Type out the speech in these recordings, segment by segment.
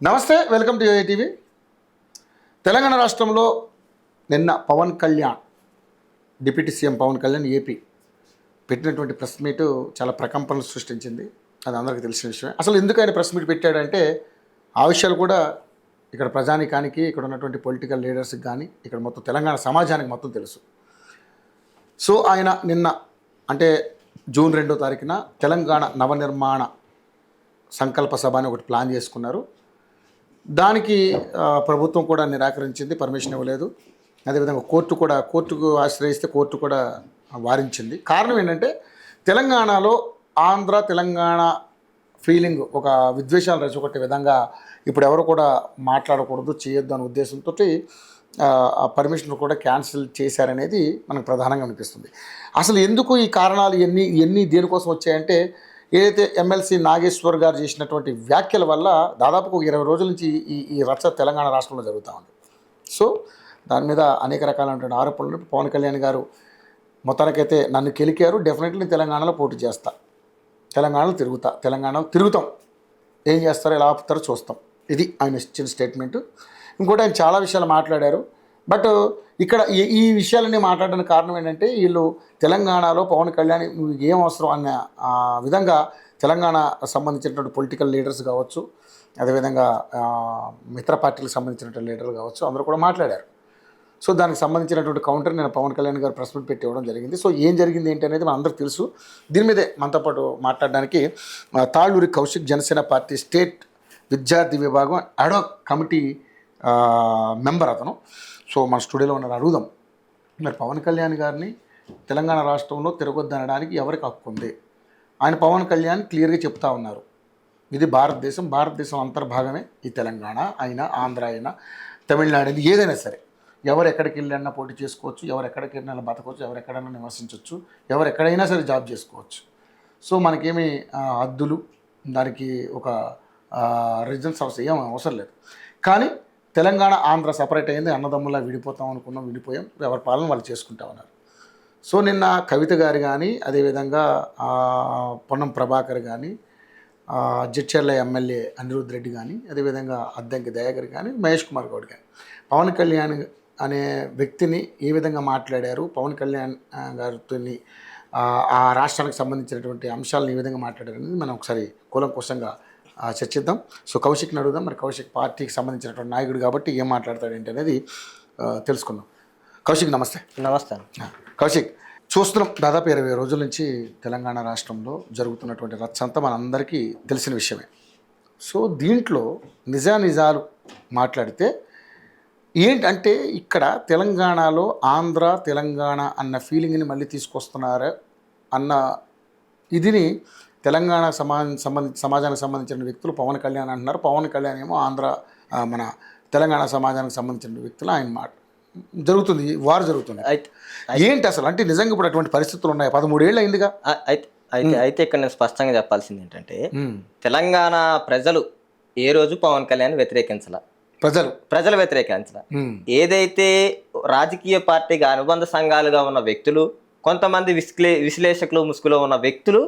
నమస్తే, welcome to TV. Telangana రాష్ట్రంలో నిన్న Pawan Kalyan, deputy CM Pawan Kalyan AP పెట్టినటువంటి ప్రెస్ మీట్ చాలా ప్రకంపనలు సృష్టించింది. అది అందరికీ తెలిసిన విషయమే. అసలు ఎందుకు ఆయన ప్రెస్ మీట్ పెట్టాడంటే ఆ విషయాలు కూడా ఇక్కడ ప్రజానికానికి, ఇక్కడ ఉన్నటువంటి పొలిటికల్ లీడర్స్కి కానీ, ఇక్కడ మొత్తం తెలంగాణ సమాజానికి మొత్తం తెలుసు. సో ఆయన నిన్న అంటే జూన్ 2వ తారీఖున తెలంగాణ నవనిర్మాణ సంకల్ప సభ అని ఒకటి ప్లాన్ చేసుకున్నారు. దానికి ప్రభుత్వం కూడా నిరాకరించింది, పర్మిషన్ ఇవ్వలేదు. అదేవిధంగా కోర్టుకు ఆశ్రయిస్తే కోర్టు కూడా వారించింది. కారణం ఏంటంటే తెలంగాణలో ఆంధ్ర తెలంగాణ ఫీలింగ్ ఒక విద్వేషాలు రెచ్చగొట్టే విధంగా ఇప్పుడు ఎవరు కూడా మాట్లాడకూడదు, చేయొద్దు అనే ఉద్దేశంతో ఆ పర్మిషన్ కూడా క్యాన్సిల్ చేశారనేది మనకు ప్రధానంగా అనిపిస్తుంది. అసలు ఎందుకు ఈ కారణాలు ఎన్ని దేనికోసం వచ్చాయంటే ఏదైతే ఎమ్మెల్సీ నాగేశ్వర్ గారు చేసినటువంటి వ్యాఖ్యల వల్ల దాదాపు 20 రోజుల నుంచి ఈ రచ్చ తెలంగాణ రాష్ట్రంలో జరుగుతూ ఉంది. సో దాని మీద అనేక రకాలైనటువంటి ఆరోపణలు. పవన్ కళ్యాణ్ గారు మొత్తానికైతే నన్ను కెలికారు, డెఫినెట్లీ తెలంగాణలో పోటీ చేస్తా, తెలంగాణలో తిరుగుతాం, ఏం చేస్తారో ఎలా ఆపుతారో చూస్తాం, ఇది ఆయన ఇచ్చిన స్టేట్మెంటు. ఇంకోటి ఆయన చాలా విషయాలు మాట్లాడారు. బట్ ఇక్కడ ఈ విషయాలన్నీ మాట్లాడడానికి కారణం ఏంటంటే వీళ్ళు తెలంగాణలో పవన్ కళ్యాణ్ ఏం అవసరం అన్న విధంగా తెలంగాణ సంబంధించినటువంటి పొలిటికల్ లీడర్స్ కావచ్చు, అదేవిధంగా మిత్ర పార్టీలకు సంబంధించినటువంటి లీడర్లు కావచ్చు, అందరూ కూడా మాట్లాడారు. సో దానికి సంబంధించినటువంటి కౌంటర్ నేను పవన్ కళ్యాణ్ గారు ప్రెస్ మీట్ పెట్టి ఇవ్వడం జరిగింది. సో ఏం జరిగింది ఏంటి అనేది మనందరికీ తెలుసు. దీని మీదే మనతో పాటు మాట్లాడడానికి తాళ్ళూరి కౌశిక్, జనసేన పార్టీ స్టేట్ విద్యార్థి విభాగం అడాక్ కమిటీ మెంబర్ అతను. సో మన స్టూడియోలో ఉన్న అడుగుదాం, మరి పవన్ కళ్యాణ్ గారిని తెలంగాణ రాష్ట్రంలో తిరగొద్దు అనడానికి ఎవరికి హక్కు ఉంది? ఆయన పవన్ కళ్యాణ్ క్లియర్గా చెప్తా ఉన్నారు, ఇది భారతదేశం అంతర్భాగమే ఈ తెలంగాణ అయినా, ఆంధ్ర అయినా, తమిళనాడు అయినా, ఏదైనా సరే ఎవరు ఎక్కడికి వెళ్ళినా పోటీ చేసుకోవచ్చు, ఎవరు ఎక్కడికి వెళ్ళినా బతకవచ్చు, ఎవరు ఎక్కడైనా నివసించవచ్చు, ఎవరు ఎక్కడైనా సరే జాబ్ చేసుకోవచ్చు. సో మనకేమీ హద్దులు, దానికి ఒక రీజన్స్ ఏం అవసరం లేదు. కానీ తెలంగాణ ఆంధ్ర సపరేట్ అయింది, అన్నదమ్ములా విడిపోతాం అనుకున్నాం, విడిపోయాం, ఎవరి పాలన వాళ్ళు చేసుకుంటా ఉన్నారు. సో నిన్న కవిత గారు కానీ, అదేవిధంగా పొన్నం ప్రభాకర్ కానీ, జడ్చర్ల ఎమ్మెల్యే అనిరుద్ రెడ్డి కానీ, అదేవిధంగా అద్దంకి దయాకర్ కానీ, మహేష్ కుమార్ గౌడ్ కానీ పవన్ కళ్యాణ్ అనే వ్యక్తిని ఏ విధంగా మాట్లాడారు, పవన్ కళ్యాణ్ గారితో ఆ రాష్ట్రానికి సంబంధించినటువంటి అంశాలను ఏ విధంగా మాట్లాడారు అనేది మనం ఒకసారి కూలంకుషంగా చర్చిద్దాం. సో కౌశిక్ని అడుగుదాం. మరి కౌశిక్ పార్టీకి సంబంధించినటువంటి నాయకుడు కాబట్టి ఏం మాట్లాడతాడు ఏంటి అనేది తెలుసుకుందాం. కౌశిక్ నమస్తే. నమస్తే. కౌశిక్, చూస్తున్నాం దాదాపు 20 రోజుల నుంచి తెలంగాణ రాష్ట్రంలో జరుగుతున్నటువంటి రచ్చ అంతా మనందరికీ తెలిసిన విషయమే. సో దీంట్లో నిజాలు మాట్లాడితే ఏంటంటే ఇక్కడ తెలంగాణలో ఆంధ్ర తెలంగాణ అన్న ఫీలింగ్ని మళ్ళీ తీసుకొస్తున్నారు అన్న ఇదిని తెలంగాణ సమాజానికి సంబంధించిన వ్యక్తులు పవన్ కళ్యాణ్ అంటున్నారు. పవన్ కళ్యాణ్ ఏమో ఆంధ్ర మన తెలంగాణ సమాజానికి సంబంధించిన వ్యక్తులు ఆయన మాట జరుగుతుంది, వారు జరుగుతుంది. ఏంటి అసలు అంటే నిజంగా ఇప్పుడు అటువంటి పరిస్థితులు ఉన్నాయి? 13 ఏళ్ళు అయిందిగా. అయితే ఇక్కడ నేను స్పష్టంగా చెప్పాల్సింది ఏంటంటే తెలంగాణ ప్రజలు ఏ రోజు పవన్ కళ్యాణ్ వ్యతిరేకించాల, ప్రజలు వ్యతిరేకించాల. ఏదైతే రాజకీయ పార్టీగా అనుబంధ సంఘాలుగా ఉన్న వ్యక్తులు, కొంతమంది విశ్లేషకులు ముసుగులో ఉన్న వ్యక్తులు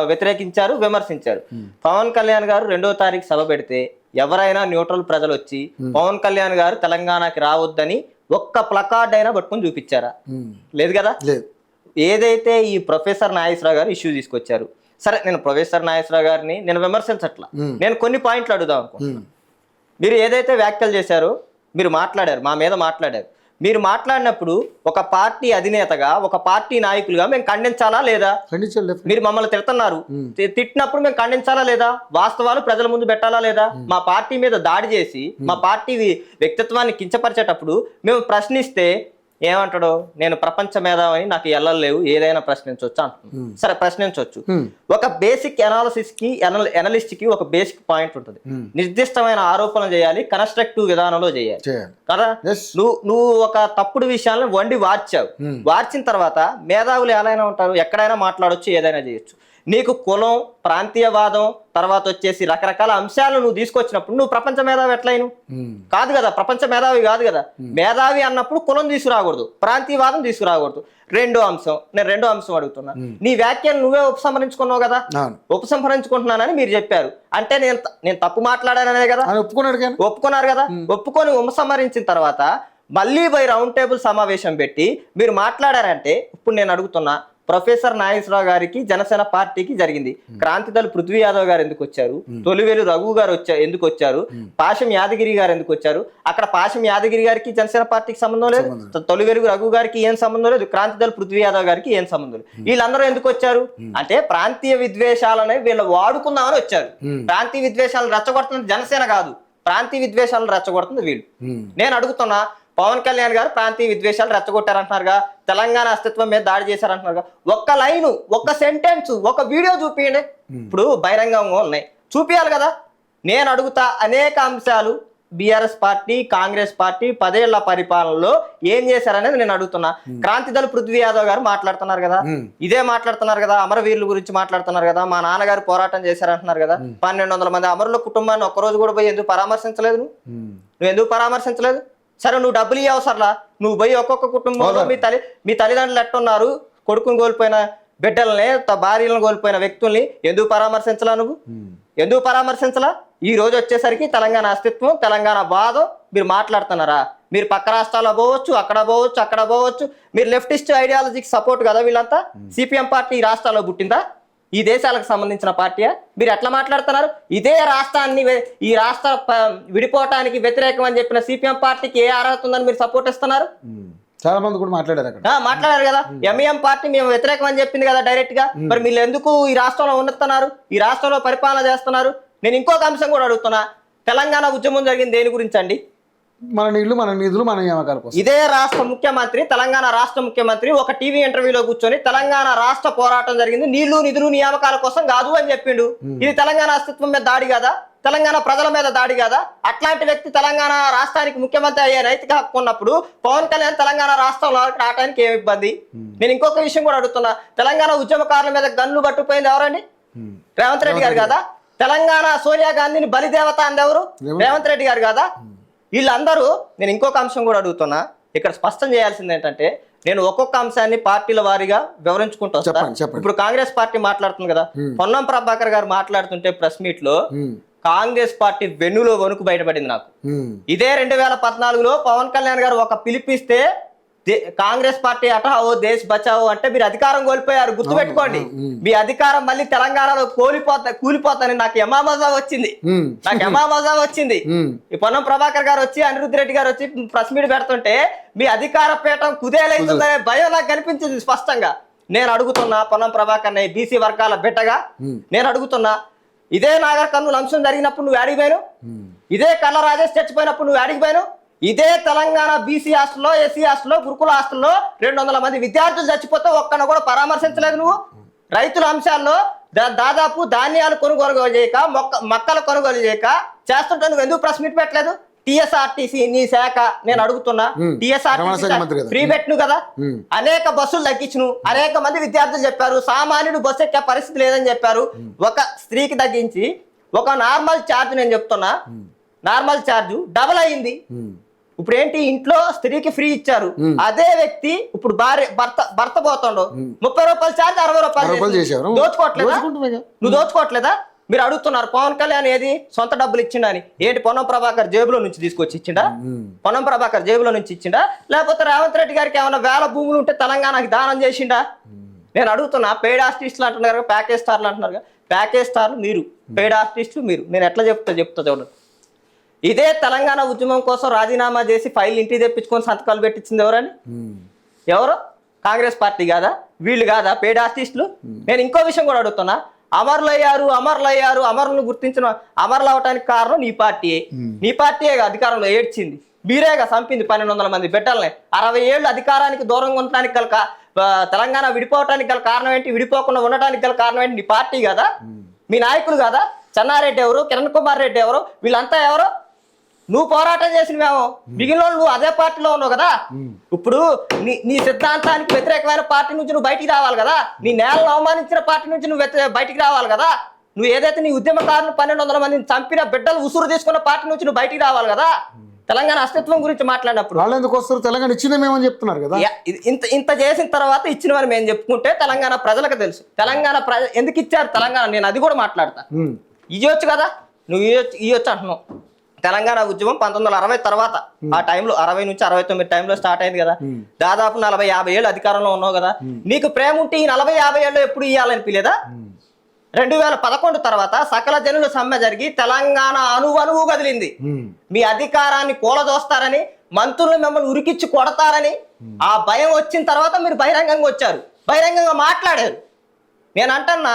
వ్యతిరేకించారు, విమర్శించారు. పవన్ కళ్యాణ్ గారు 2వ తారీఖు సభ పెడితే ఎవరైనా న్యూట్రల్ ప్రజలు వచ్చి పవన్ కళ్యాణ్ గారు తెలంగాణకి రావద్దని ఒక్క ప్లకార్డ్ అయినా పట్టుకొని చూపించారా? లేదు కదా. ఏదైతే ఈ ప్రొఫెసర్ నాగేశ్వరరావు గారు ఇష్యూ తీసుకొచ్చారు, సరే నేను ప్రొఫెసర్ నాగేశ్వరరావు గారిని నేను విమర్శించట్లా, నేను కొన్ని పాయింట్లు అడుగుదాం అనుకుంటున్నాను. మీరు ఏదైతే వ్యాఖ్యలు చేశారో, మీరు మాట్లాడారు, మా మీద మాట్లాడారు. మీరు మాట్లాడినప్పుడు ఒక పార్టీ అధినేతగా, ఒక పార్టీ నాయకులుగా మేము ఖండించాలా లేదా? మీరు మమ్మల్ని తిడుతున్నారు, తిట్టినప్పుడు మేము ఖండించాలా లేదా? వాస్తవాలు ప్రజల ముందు పెట్టాలా లేదా? మా పార్టీ మీద దాడి చేసి మా పార్టీ వ్యక్తిత్వాన్ని కించపరిచేటప్పుడు మేము ప్రశ్నిస్తే ఏమంటాడు, నేను ప్రపంచ మేధావని, నాకు ఎల్లలేవు, ఏదైనా ప్రశ్నించవచ్చు అంటున్నాను. సరే ప్రశ్నించవచ్చు. ఒక బేసిక్ ఎనలిస్ట్ కి ఒక బేసిక్ పాయింట్ ఉంటుంది. నిర్దిష్టమైన ఆరోపణలు చేయాలి, కన్స్ట్రక్టివ్ విధానంలో చేయాలి కదా. నువ్వు ఒక తప్పుడు విషయాలను వార్చావు. వార్చిన తర్వాత మేధావులు ఎలా ఉంటారు, ఎక్కడైనా మాట్లాడొచ్చు, ఏదైనా చేయొచ్చు. నీకు కులం, ప్రాంతీయవాదం, తర్వాత వచ్చేసి రకరకాల అంశాలు నువ్వు తీసుకొచ్చినప్పుడు నువ్వు ప్రపంచ మేధావి ఎట్లయిను? కాదు కదా, ప్రపంచ మేధావి కాదు కదా. మేధావి అన్నప్పుడు కులం తీసుకురాకూడదు, ప్రాంతీయవాదం తీసుకురాకూడదు. నేను రెండో అంశం అడుగుతున్నా. నీ వ్యాఖ్యలు నువ్వే ఉపసంహరించుకున్నావు కదా, ఉపసంహరించుకుంటున్నానని మీరు చెప్పారు. అంటే నేను తప్పు మాట్లాడాననే కదా ఒప్పుకున్నారు కదా. ఒప్పుకొని ఉపసంహరించిన తర్వాత మళ్ళీ రౌండ్ టేబుల్ సమావేశం పెట్టి మీరు మాట్లాడారంటే ఇప్పుడు నేను అడుగుతున్నా, ప్రొఫెసర్ నాగేశ్వరరావు గారికి జనసేన పార్టీకి జరిగింది, క్రాంతిదళ పృథ్వీ యాదవ్ గారు ఎందుకు వచ్చారు, తొలివేలు రఘు గారు ఎందుకు వచ్చారు, పాశం యాదగిరి గారు ఎందుకు వచ్చారు? అక్కడ పాశం యాదగిరి గారికి జనసేన పార్టీకి సంబంధం లేదు, తొలివేలు రఘు గారికి ఏం సంబంధం లేదు, క్రాంతిదళ పృథ్వీ యాదవ్ గారికి ఏం సంబంధం లేదు. వీళ్ళందరూ ఎందుకు వచ్చారు అంటే ప్రాంతీయ విద్వేషాలనే వీళ్ళు వాడుకుందామని వచ్చారు. ప్రాంతీయ విద్వేషాలను రెచ్చగొడుతున్నది జనసేన కాదు, ప్రాంతీయ విద్వేషాలను రెచ్చగొడుతుంది వీళ్ళు. నేను అడుగుతున్నా, పవన్ కళ్యాణ్ గారు ప్రాంతీయ విద్వేషాలు రెచ్చగొట్టారంటున్నారుగా, తెలంగాణ అస్తిత్వం మీద దాడి చేశారంటున్నారుగా. ఒక్క లైను, ఒక్క సెంటెన్స్, ఒక వీడియో చూపియండి. ఇప్పుడు బహిరంగంగా ఉన్నాయి, చూపియాలి కదా. నేను అడుగుతా, అనేక అంశాలు బీఆర్ఎస్ పార్టీ, కాంగ్రెస్ పార్టీ 10 ఏళ్ల పరిపాలనలో ఏం చేశారనేది నేను అడుగుతున్నా. క్రాంతిదళ పృథ్వీ యాదవ్ గారు మాట్లాడుతున్నారు కదా, ఇదే మాట్లాడుతున్నారు కదా, అమరవీరుల గురించి మాట్లాడుతున్నారు కదా, మా నాన్నగారు పోరాటం చేశారంటున్నారు కదా. 1200 మంది అమరుల కుటుంబాన్ని ఒక్కరోజు కూడా పోయి ఎందుకు పరామర్శించలేదు? నువ్వు ఎందుకు పరామర్శించలేదు? సరే, నువ్వు డబ్బులు ఇవ్వసర్లా, నువ్వు పోయి ఒక్కొక్క కుటుంబంలో మీ తల్లిదండ్రులు ఎట్టున్నారు, కొడుకుని కోల్పోయిన బిడ్డల్ని, భార్యలను కోల్పోయిన వ్యక్తుల్ని ఎందుకు పరామర్శించలా? నువ్వు ఎందుకు పరామర్శించలా? ఈ రోజు వచ్చేసరికి తెలంగాణ అస్తిత్వం, తెలంగాణ వాదం మీరు మాట్లాడుతున్నారా? మీరు పక్క రాష్ట్రాల్లో పోవచ్చు, అక్కడ పోవచ్చు. మీరు లెఫ్టిస్ట్ ఐడియాలజీకి సపోర్ట్ కదా వీళ్ళంతా. సిపిఎం పార్టీ ఈ రాష్ట్రాల్లో పుట్టిందా? ఈ దేశాలకు సంబంధించిన పార్టీయా? మీరు ఎట్లా మాట్లాడుతున్నారు? ఇదే రాష్ట్రాన్ని, ఈ రాష్ట్ర విడిపోవటానికి వ్యతిరేకం అని చెప్పిన సిపిఎం పార్టీకి ఏ అర్హత ఉందని మీరు సపోర్ట్ ఇస్తున్నారు? చాలా మంది కూడా మాట్లాడారు కదా. ఎంఈఎం పార్టీ మేము వ్యతిరేకం అని చెప్పింది కదా డైరెక్ట్ గా. మరి మీరు ఎందుకు ఈ రాష్ట్రంలో ఉన్నతున్నారు, ఈ రాష్ట్రంలో పరిపాలన చేస్తున్నారు? నేను ఇంకొక అంశం కూడా అడుగుతున్నా, తెలంగాణ ఉద్యమం జరిగింది దేని గురించి అండి? మన నీళ్లు, మన నిధులు, మన నియామకాల కోసం. ఇదే రాష్ట్ర ముఖ్యమంత్రి, తెలంగాణ రాష్ట్ర ముఖ్యమంత్రి ఒక టీవీ ఇంటర్వ్యూలో కూర్చొని తెలంగాణ రాష్ట్ర పోరాటం జరిగింది నీళ్లు, నిధులు, నియామకాల కోసం కాదు అని చెప్పిండు. ఇది తెలంగాణ అస్తిత్వం మీద దాడి కాదా? తెలంగాణ ప్రజల మీద దాడి కాదా? అట్లాంటి వ్యక్తి తెలంగాణ రాష్ట్రానికి ముఖ్యమంత్రి అయ్యే నైతిక హక్కు ఉన్నప్పుడు పవన్ కళ్యాణ్ తెలంగాణ రాష్ట్రంలో రావడానికి ఏమి ఇబ్బంది? నేను ఇంకొక విషయం కూడా అడుగుతున్నా, తెలంగాణ ఉద్యమకారుల మీద గన్ను పట్టుకుపోయింది ఎవరండి? రేవంత్ రెడ్డి గారు కదా. తెలంగాణ సోనియా గాంధీని బలిదేవత అంది ఎవరు? రేవంత్ రెడ్డి గారు కదా. వీళ్ళందరూ, నేను ఇంకొక అంశం కూడా అడుగుతున్నా, ఇక్కడ స్పష్టం చేయాల్సింది ఏంటంటే, నేను ఒక్కొక్క అంశాన్ని పార్టీల వారీగా వివరించుకుంటూ వస్తాను. ఇప్పుడు కాంగ్రెస్ పార్టీ మాట్లాడుతుంది కదా, పొన్నం ప్రభాకర్ గారు మాట్లాడుతుంటే ప్రెస్ మీట్ లో కాంగ్రెస్ పార్టీ వెన్నులో వణుకు బయటపడింది నాకు. ఇదే 2014లో పవన్ కళ్యాణ్ గారు ఒక పిలిపిస్తే కాంగ్రెస్ పార్టీ హటావో దేశ్ బచావో అంటే మీరు అధికారం కోల్పోయారు, గుర్తుపెట్టుకోండి. మీ అధికారం మళ్ళీ తెలంగాణలో కూలిపోతాని నాకు ఎమామజా వచ్చింది. ఈ పొన్నం ప్రభాకర్ గారు వచ్చి, అనిరుద్ధ్ రెడ్డి గారు వచ్చి ప్రెస్ మీట్ పెడుతుంటే మీ అధికార పీఠం కుదేలైతుందనే భయం నాకు కనిపించింది స్పష్టంగా. నేను అడుగుతున్నా, పొన్నం ప్రభాకర్ బీసీ వర్గాల బిడ్డగా నేను అడుగుతున్నా, ఇదే నాగర్ కర్నూలు అంశం జరిగినప్పుడు నువ్వు అడిగిపోయాను, ఇదే కళ్ళ రాజేష్ చచ్చిపోయినప్పుడు నువ్వు అడిగిపోయాను, ఇదే తెలంగాణ బీసీ హాస్టల్లో, ఎస్సీ హాస్టల్లో, గురుకుల హాస్టల్లో 200 మంది విద్యార్థులు చచ్చిపోతే ఒక్కను కూడా పరామర్శించలేదు నువ్వు. రైతుల అంశాల్లో దాదాపు ధాన్యాలు కొనుగోలు చేయక, మొక్కలు కొనుగోలు చేయక చేస్తుంటే నువ్వు ఎందుకు ప్రెస్ మీట్ పెట్టలేదు? టీఎస్ఆర్టీసీ నీ శాఖ, నేను అడుగుతున్నా, టీఎస్ఆర్టీసీ ఫ్రీ పెట్టిను కదా, అనేక బస్సులు తగ్గించును, అనేక మంది విద్యార్థులు చెప్పారు సామాన్యుడు బస్సు ఎక్కే పరిస్థితి లేదని చెప్పారు. ఒక స్త్రీకి తగ్గించి ఒక నార్మల్ ఛార్జ్, నేను చెప్తున్నా నార్మల్ ఛార్జ్ డబుల్ అయింది. ఇప్పుడు ఏంటి, ఇంట్లో స్త్రీకి ఫ్రీ ఇచ్చారు, అదే వ్యక్తి ఇప్పుడు భర్త పోతుండో 30 రూపాయలు ఛార్జ్ 60 రూపాయలు దోచుకోవట్లేదా? నువ్వు దోచుకోవట్లేదా? మీరు అడుగుతున్నారు పవన్ కళ్యాణ్ ఏది సొంత డబ్బులు ఇచ్చిండని. ఏంటి, పొన్నం ప్రభాకర్ జేబులో నుంచి తీసుకొచ్చి ఇచ్చిండా? పొన్నం ప్రభాకర్ జేబులో నుంచి ఇచ్చిండా? లేకపోతే రేవంత్ రెడ్డి గారికి ఏమైనా వేల భూములు ఉంటే తెలంగాణకి దానం చేసిండా? నేను అడుగుతున్నా. పెయిడ్ ఆర్టిస్టులు అంటున్నారు, ప్యాకేజ్ స్టార్లు అంటున్నారు. ప్యాకేజ్ స్టార్లు మీరు, పెయిడ్ ఆర్టిస్టులు మీరు. నేను ఎట్లా చెప్తా చూడండి. ఇదే తెలంగాణ ఉద్యమం కోసం రాజీనామా చేసి ఫైల్ ఇంటికి తెప్పించుకొని సంతకాలు పెట్టించింది ఎవరని? ఎవరు? కాంగ్రెస్ పార్టీ కాదా? వీళ్ళు కాదా పెయిడ్ ఆర్టిస్టులు? నేను ఇంకో విషయం కూడా అడుగుతున్నా. అమరులయ్యారు, అమరులను గుర్తించిన అమరులు అవటానికి కారణం నీ పార్టీయే. నీ పార్టీయే అధికారంలో ఏడ్చింది, మీరేగా చంపింది 1200 మంది బిడ్డల్ని. 60 ఏళ్ళు అధికారానికి దూరంగా ఉండటానికి గల తెలంగాణ విడిపోవటానికి గల కారణం ఏంటి? విడిపోకుండా ఉండటానికి గల కారణం ఏంటి? నీ పార్టీ కదా, మీ నాయకులు కదా. చెన్నారెడ్డి ఎవరు, కిరణ్ కుమార్ రెడ్డి ఎవరు, వీళ్ళంతా ఎవరు? నువ్వు పోరాటం చేసినవేమో, మిగిలిన వాళ్ళు నువ్వు అదే పార్టీలో ఉన్నావు కదా. ఇప్పుడు నీ సిద్ధాంతానికి వ్యతిరేకమైన పార్టీ నుంచి నువ్వు బయటికి రావాలి కదా. నీ నేలను అవమానించిన పార్టీ నుంచి నువ్వు బయటికి రావాలి కదా. నువ్వు ఏదైతే నీ ఉద్యమకారులు 1200 మందిని చంపిన బిడ్డలు ఉసురు తీసుకున్న పార్టీ నుంచి నువ్వు బయటికి రావాలి కదా. తెలంగాణ అస్తిత్వం గురించి మాట్లాడినప్పుడు వాళ్ళు ఎందుకు వస్తారు? తెలంగాణ ఇచ్చిందేమని చెప్తున్నారు కదా. ఇంత చేసిన తర్వాత ఇచ్చినవని మేము చెప్పుకుంటే తెలంగాణ ప్రజలకు తెలుసు. తెలంగాణ ఎందుకు ఇచ్చారు తెలంగాణ, నేను అది కూడా మాట్లాడతా. ఇవ్వచ్చు కదా, నువ్వు ఇవ్వచ్చు అంటున్నావు. తెలంగాణ ఉద్యమం 1960 తర్వాత, ఆ టైంలో 60 నుంచి 69 టైంలో స్టార్ట్ అయింది కదా. దాదాపు 40-50 ఏళ్ళు అధికారంలో ఉన్నావు కదా. నీకు ప్రేమ ఉంటే ఈ 40-50 ఏళ్ళు ఎప్పుడు ఇవ్వాలనిపించలేదా? 2011 తర్వాత సకల జనుల సమ్మె జరిగి తెలంగాణ అణువణువు కదిలింది. మీ అధికారాన్ని కూలదోస్తారని, మంత్రులు మిమ్మల్ని ఉరికిచ్చి కొడతారని ఆ భయం వచ్చిన తర్వాత మీరు బహిరంగంగా వచ్చారు, బహిరంగంగా మాట్లాడారు. నేను అంటున్నా,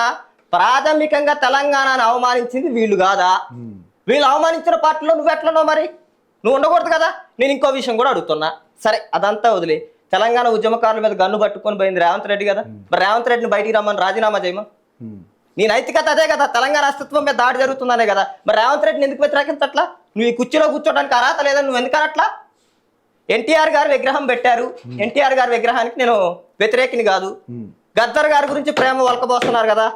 ప్రాథమికంగా తెలంగాణను అవమానించింది వీళ్ళు కాదా? వీళ్ళు అవమానించిన పార్టీలో నువ్వు ఎట్లున్నావు? మరి నువ్వు ఉండకూడదు కదా. నేను ఇంకో విషయం కూడా అడుగుతున్నా. సరే అదంతా వదిలే, తెలంగాణ ఉద్యమకారుల మీద గన్ను పట్టుకొని పోయింది రేవంత్ రెడ్డి కదా. మరి రేవంత్ రెడ్డిని బయటికి రమ్మని రాజీనామా చేయమా? నీ నైతికత అదే కదా, తెలంగాణ అస్తిత్వం మీద దాడి జరుగుతుందనే కదా. మరి రేవంత్ రెడ్డిని ఎందుకు వ్యతిరేకించట్లా? నువ్వు ఈ కుర్చీలో కూర్చోడానికి అర్హత లేదని నువ్వు ఎందుకు అనట్లా? ఎన్టీఆర్ గారు విగ్రహం పెట్టారు, ఎన్టీఆర్ గారి విగ్రహానికి నేను వ్యతిరేకిని కాదు. గద్దర్ గారి గురించి ప్రేమ వలకబోస్తున్నారు కదా.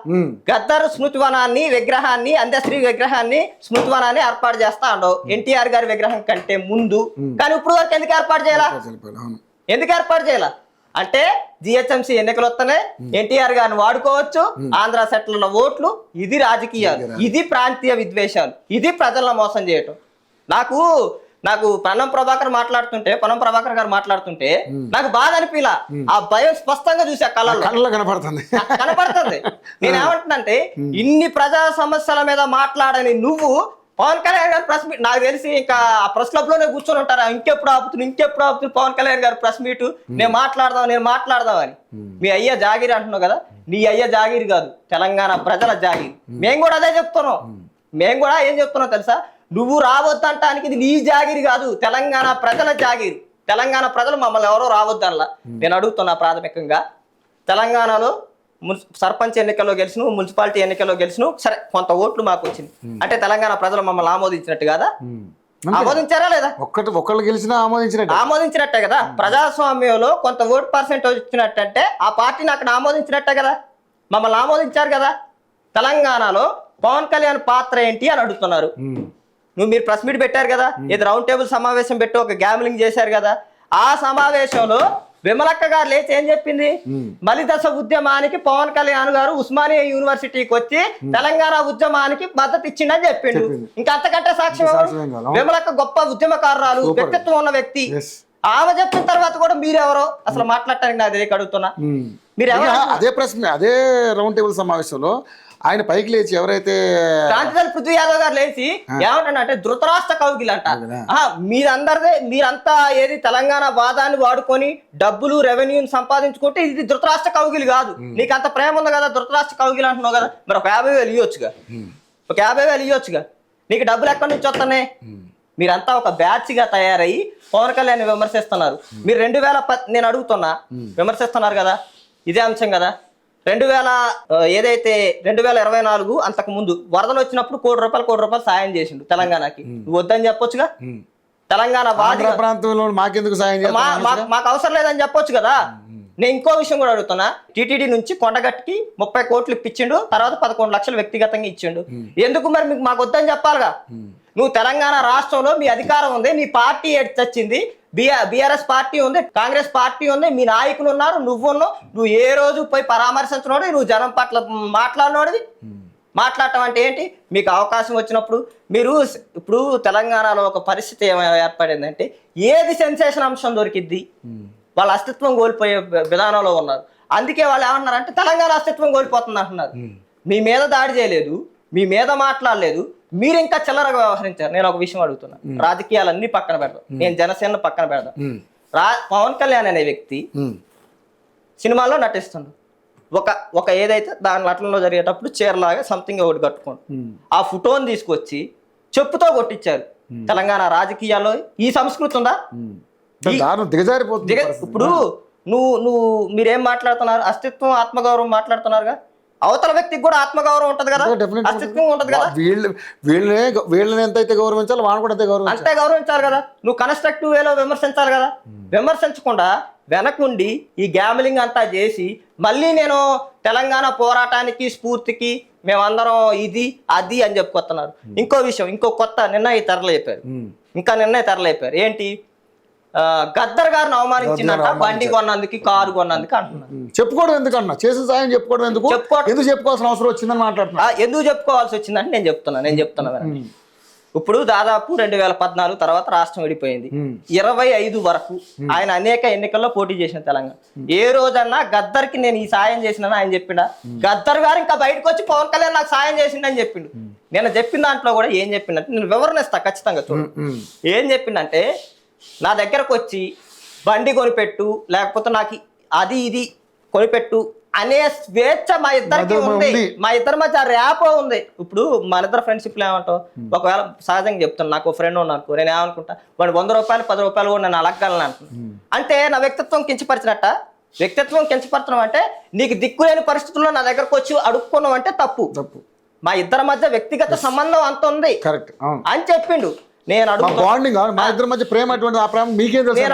గద్దర్ స్మృతివనాన్ని విగ్రహాన్ని, అంత్యశ్రీ విగ్రహాన్ని స్మృతివనాన్ని ఏర్పాటు చేస్తా ఉండవు ఎన్టీఆర్ గారి విగ్రహం కంటే ముందు. కానీ ఇప్పుడు వరకు ఎందుకు ఏర్పాటు చేయాలా? ఎందుకు ఏర్పాటు చేయాలా అంటే జిహెచ్ఎంసీ ఎన్నికలు వస్తేనే ఎన్టీఆర్ గారిని వాడుకోవచ్చు, ఆంధ్ర సెట్ల ఓట్లు. ఇది రాజకీయాలు, ఇది ప్రాంతీయ విద్వేషాలు, ఇది ప్రజలను మోసం చేయటం. నాకు పొన్నం ప్రభాకర్ గారు మాట్లాడుతుంటే నాకు బాధ అనిపిలా. ఆ భయం స్పష్టంగా చూసా, కళ్ళల్లో కనపడుతుంది. నేనేమంటున్నాంటే, ఇన్ని ప్రజా సమస్యల మీద మాట్లాడని నువ్వు పవన్ కళ్యాణ్ గారు ప్రెస్ మీట్, నాకు తెలిసి ఇంకా ఆ ప్రెస్ క్లబ్ లోనే కూర్చొని ఉంటారా, ఇంకెప్పుడు ఆపుతుంది పవన్ కళ్యాణ్ గారు ప్రెస్ మీట్, నేను మాట్లాడదాం అని. మీ అయ్య జాగిరి అంటున్నావు కదా, నీ అయ్య జాగిరి కాదు, తెలంగాణ ప్రజల జాగిరి. మేము కూడా అదే చెప్తున్నాం. మేము కూడా ఏం చెప్తున్నాం తెలుసా? నువ్వు రావద్దంటానికి ఇది నీ జాగిరి కాదు, తెలంగాణ ప్రజల జాగిరి. తెలంగాణ ప్రజలు మమ్మల్ని ఎవరో రావద్దనలా. నేను అడుగుతున్నా, ప్రాథమికంగా తెలంగాణలో సర్పంచ్ ఎన్నికల్లో గెలిచిన, మున్సిపాలిటీ ఎన్నికల్లో గెలిచిన, సరే కొంత ఓట్లు మాకు వచ్చింది అంటే తెలంగాణ ప్రజలు మమ్మల్ని ఆమోదించినట్టు కాదా? ఆమోదించారా లేదా? ఒక్కళ్ళు గెలిచినా ఆమోదించినట్టే కదా. ప్రజాస్వామ్యంలో కొంత ఓటు పర్సెంటేజ్ వచ్చినట్టంటే ఆ పార్టీని అక్కడ ఆమోదించినట్టే కదా, మమ్మల్ని ఆమోదించారు కదా. తెలంగాణలో పవన్ కళ్యాణ్ పాత్ర ఏంటి అని అడుగుతున్నారు. మీరు ప్రెస్ మీట్ పెట్టారు కదా, ఇది రౌండ్ టేబుల్ సమావేశం పెట్టి ఒక గ్యామ్లింగ్ చేశారు కదా. ఆ సమావేశంలో విమలక్క గారు లేచి ఏం చెప్పింది? మలిదశ ఉద్యమానికి పవన్ కళ్యాణ్ గారు ఉస్మానియా యూనివర్సిటీకి వచ్చి తెలంగాణ ఉద్యమానికి మద్దతు ఇచ్చిండని చెప్పిండు. ఇంకా అంతకంటే సాక్ష్యం విమలక్క గొప్ప ఉద్యమకారురాలు, వ్యక్తిత్వం ఉన్న వ్యక్తి. ఆమె చెప్పిన తర్వాత కూడా మీరెవరో అసలు మాట్లాడటానికి నాకు తెలియక అడుగుతున్నా. మీరెవరో అదే రౌండ్ టేబుల్ సమావేశంలో ఆయన పైకి లేచి ఎవరైతే క్రాంతిదళ పృథ్వీ యాదవ్ గారు లేచి ఏమంటారంటే ధృతరాష్ట్ర కౌగిలి అంట. మీరంతా ఏది తెలంగాణ వాదాన్ని వాడుకొని డబ్బులు రెవెన్యూని సంపాదించుకుంటే ఇది ధృతరాష్ట్ర కౌగిలి కాదు. నీకు అంత ప్రేమ ఉంది కదా, ధృతరాష్ట్ర కౌగిలి అంటున్నావు కదా. మరి ఒక 50,000 ఇవ్వచ్చుగా. నీకు డబ్బులు ఎక్కడి నుంచి వస్తున్నాయి? మీరంతా ఒక బ్యాచ్ గా తయారయ్యి పవన్ కళ్యాణ్ విమర్శిస్తున్నారు. మీరు 2010 నేను అడుగుతున్నా, విమర్శిస్తున్నారు కదా, ఇదే అంశం కదా. 2024 అంతకు ముందు వరదలు వచ్చినప్పుడు ₹1 కోటి సాయం చేసిండు తెలంగాణకి. నువ్వు వద్దని చెప్పొచ్చుగా. తెలంగాణ ప్రాంతంలో మాకెందుకు సాయం, మాకు అవసరం లేదని చెప్పొచ్చు కదా. నేను ఇంకో విషయం కూడా అడుగుతున్నా. టీటీడీ నుంచి కొండగట్టుకి 30 కోట్లు ఇప్పించిండు, తర్వాత 11 లక్షలు వ్యక్తిగతంగా ఇచ్చిండు. ఎందుకు మరి మాకు వద్దని చెప్పాలిగా. నువ్వు తెలంగాణ రాష్ట్రంలో మీ అధికారం ఉంది, నీ పార్టీ వచ్చింది, బీఆర్ఎస్ పార్టీ ఉంది, కాంగ్రెస్ పార్టీ ఉంది, మీ నాయకులు ఉన్నారు, నువ్వు ఏ రోజు పోయి పరామర్శించినోడు, నువ్వు జనం పట్ల మాట్లాడినోడివి. మాట్లాడటం అంటే ఏంటి? మీకు అవకాశం వచ్చినప్పుడు మీరు ఇప్పుడు తెలంగాణలో ఒక పరిస్థితి ఏర్పడిందంటే ఏది సెన్సేషన్ అంశం దొరికిద్ది, వాళ్ళ అస్తిత్వం కోల్పోయే విధానంలో ఉన్నారు. అందుకే వాళ్ళు ఏమన్నారంటే తెలంగాణ అస్తిత్వం కోల్పోతుంది అంటున్నారు. మీ మీద దాడి చేయలేదు, మీ మీద మాట్లాడలేదు, మీరు ఇంకా చిల్లరగా వ్యవహరించారు. నేను ఒక విషయం అడుగుతున్నా, రాజకీయాలన్నీ పక్కన పెడదాం, నేను జనసేన పక్కన పెడదాం. పవన్ కళ్యాణ్ అనే వ్యక్తి సినిమాల్లో నటిస్తుండు. ఒక ఏదైతే దాని నటనలో జరిగేటప్పుడు చీరలాగా సంథింగ్ ఒకటి కట్టుకోండి, ఆ ఫోటోని తీసుకొచ్చి చెప్పుతో కొట్టించారు. తెలంగాణ రాజకీయాల్లో ఈ సంస్కృతి ఉందా? ఇప్పుడు మీరేం మాట్లాడుతున్నారు? అస్తిత్వం, ఆత్మగౌరవం మాట్లాడుతున్నారుగా. అవతల వ్యక్తికి కూడా ఆత్మగౌరవం ఉంటది కదా, అస్తిత్వం ఉంటది కదా. వీళ్ళని ఎంతైతే గౌరవించాలో వాళ్ళు కూడా అంతే గౌరవించాలి కదా. నువ్వు కన్స్ట్రక్టివ్ వేలో విమర్శించాలి కదా. విమర్శించకుండా వెనకుండి ఈ గ్యామ్లింగ్ అంతా చేసి మళ్ళీ నేను తెలంగాణ పోరాటానికి స్ఫూర్తికి మేమందరం ఇది అది అని చెప్పుకొస్తున్నారు. ఇంకో విషయం, ఇంకో కొత్త నిర్ణయం తెరలేపారు. ఏంటి, గద్దర్ గారిని అవమానించినట్ట బండి కొన్నందుకు, కారు కొన్నందుకు అంటున్నారు. చెప్పుకోవడం ఎందుకన్నా, చేసిన సాయం చెప్పుకోవడం ఎందుకు చెప్పుకోవాల్సిన అవసరం వచ్చిందని మాట్లాడుతున్నా. ఎందుకు చెప్పుకోవాల్సి వచ్చిందంటే నేను చెప్తున్నా. ఇప్పుడు దాదాపు 2014 తర్వాత రాష్ట్రం విడిపోయింది. 25 వరకు ఆయన అనేక ఎన్నికల్లో పోటీ చేసిన తెలంగాణ. ఏ రోజన్నా గద్దర్కి నేను ఈ సాయం చేసినా ఆయన చెప్పిండా? గద్దర్ గారు ఇంకా బయటకు వచ్చి పవన్ కళ్యాణ్ నాకు సాయం చేసిండని చెప్పిండు. నేను చెప్పిన దాంట్లో కూడా ఏం చెప్పిండంటే, నేను వివరణ ఇస్తా ఖచ్చితంగా చూడు. ఏం చెప్పిండంటే, నా దగ్గరకు వచ్చి బండి కొనిపెట్టు, లేకపోతే నాకు అది ఇది కొనిపెట్టు అనే స్వేచ్ఛ మా ఇద్దరికి ఉంది. మా ఇద్దరి మధ్య ర్యాపో ఉంది. ఇప్పుడు మన ఇద్దరు ఫ్రెండ్షిప్ లో ఏమంటావు, ఒకవేళ సహజంగా చెప్తాను, నాకు ఫ్రెండ్ ఉన్నాను, నేను ఏమనుకుంటా, వాడు 100 రూపాయలు 10 రూపాయలు కూడా నేను అలగలను అంటున్నాను. అంటే నా వ్యక్తిత్వం కించపరిచినట్ట. వ్యక్తిత్వం కించపరచడం అంటే నీకు దిక్కులేని పరిస్థితుల్లో నా దగ్గరకు వచ్చి అడుక్కున్నావు అంటే తప్పు. మా ఇద్దరి మధ్య వ్యక్తిగత సంబంధం అంత ఉంది అని చెప్పిండు. నేను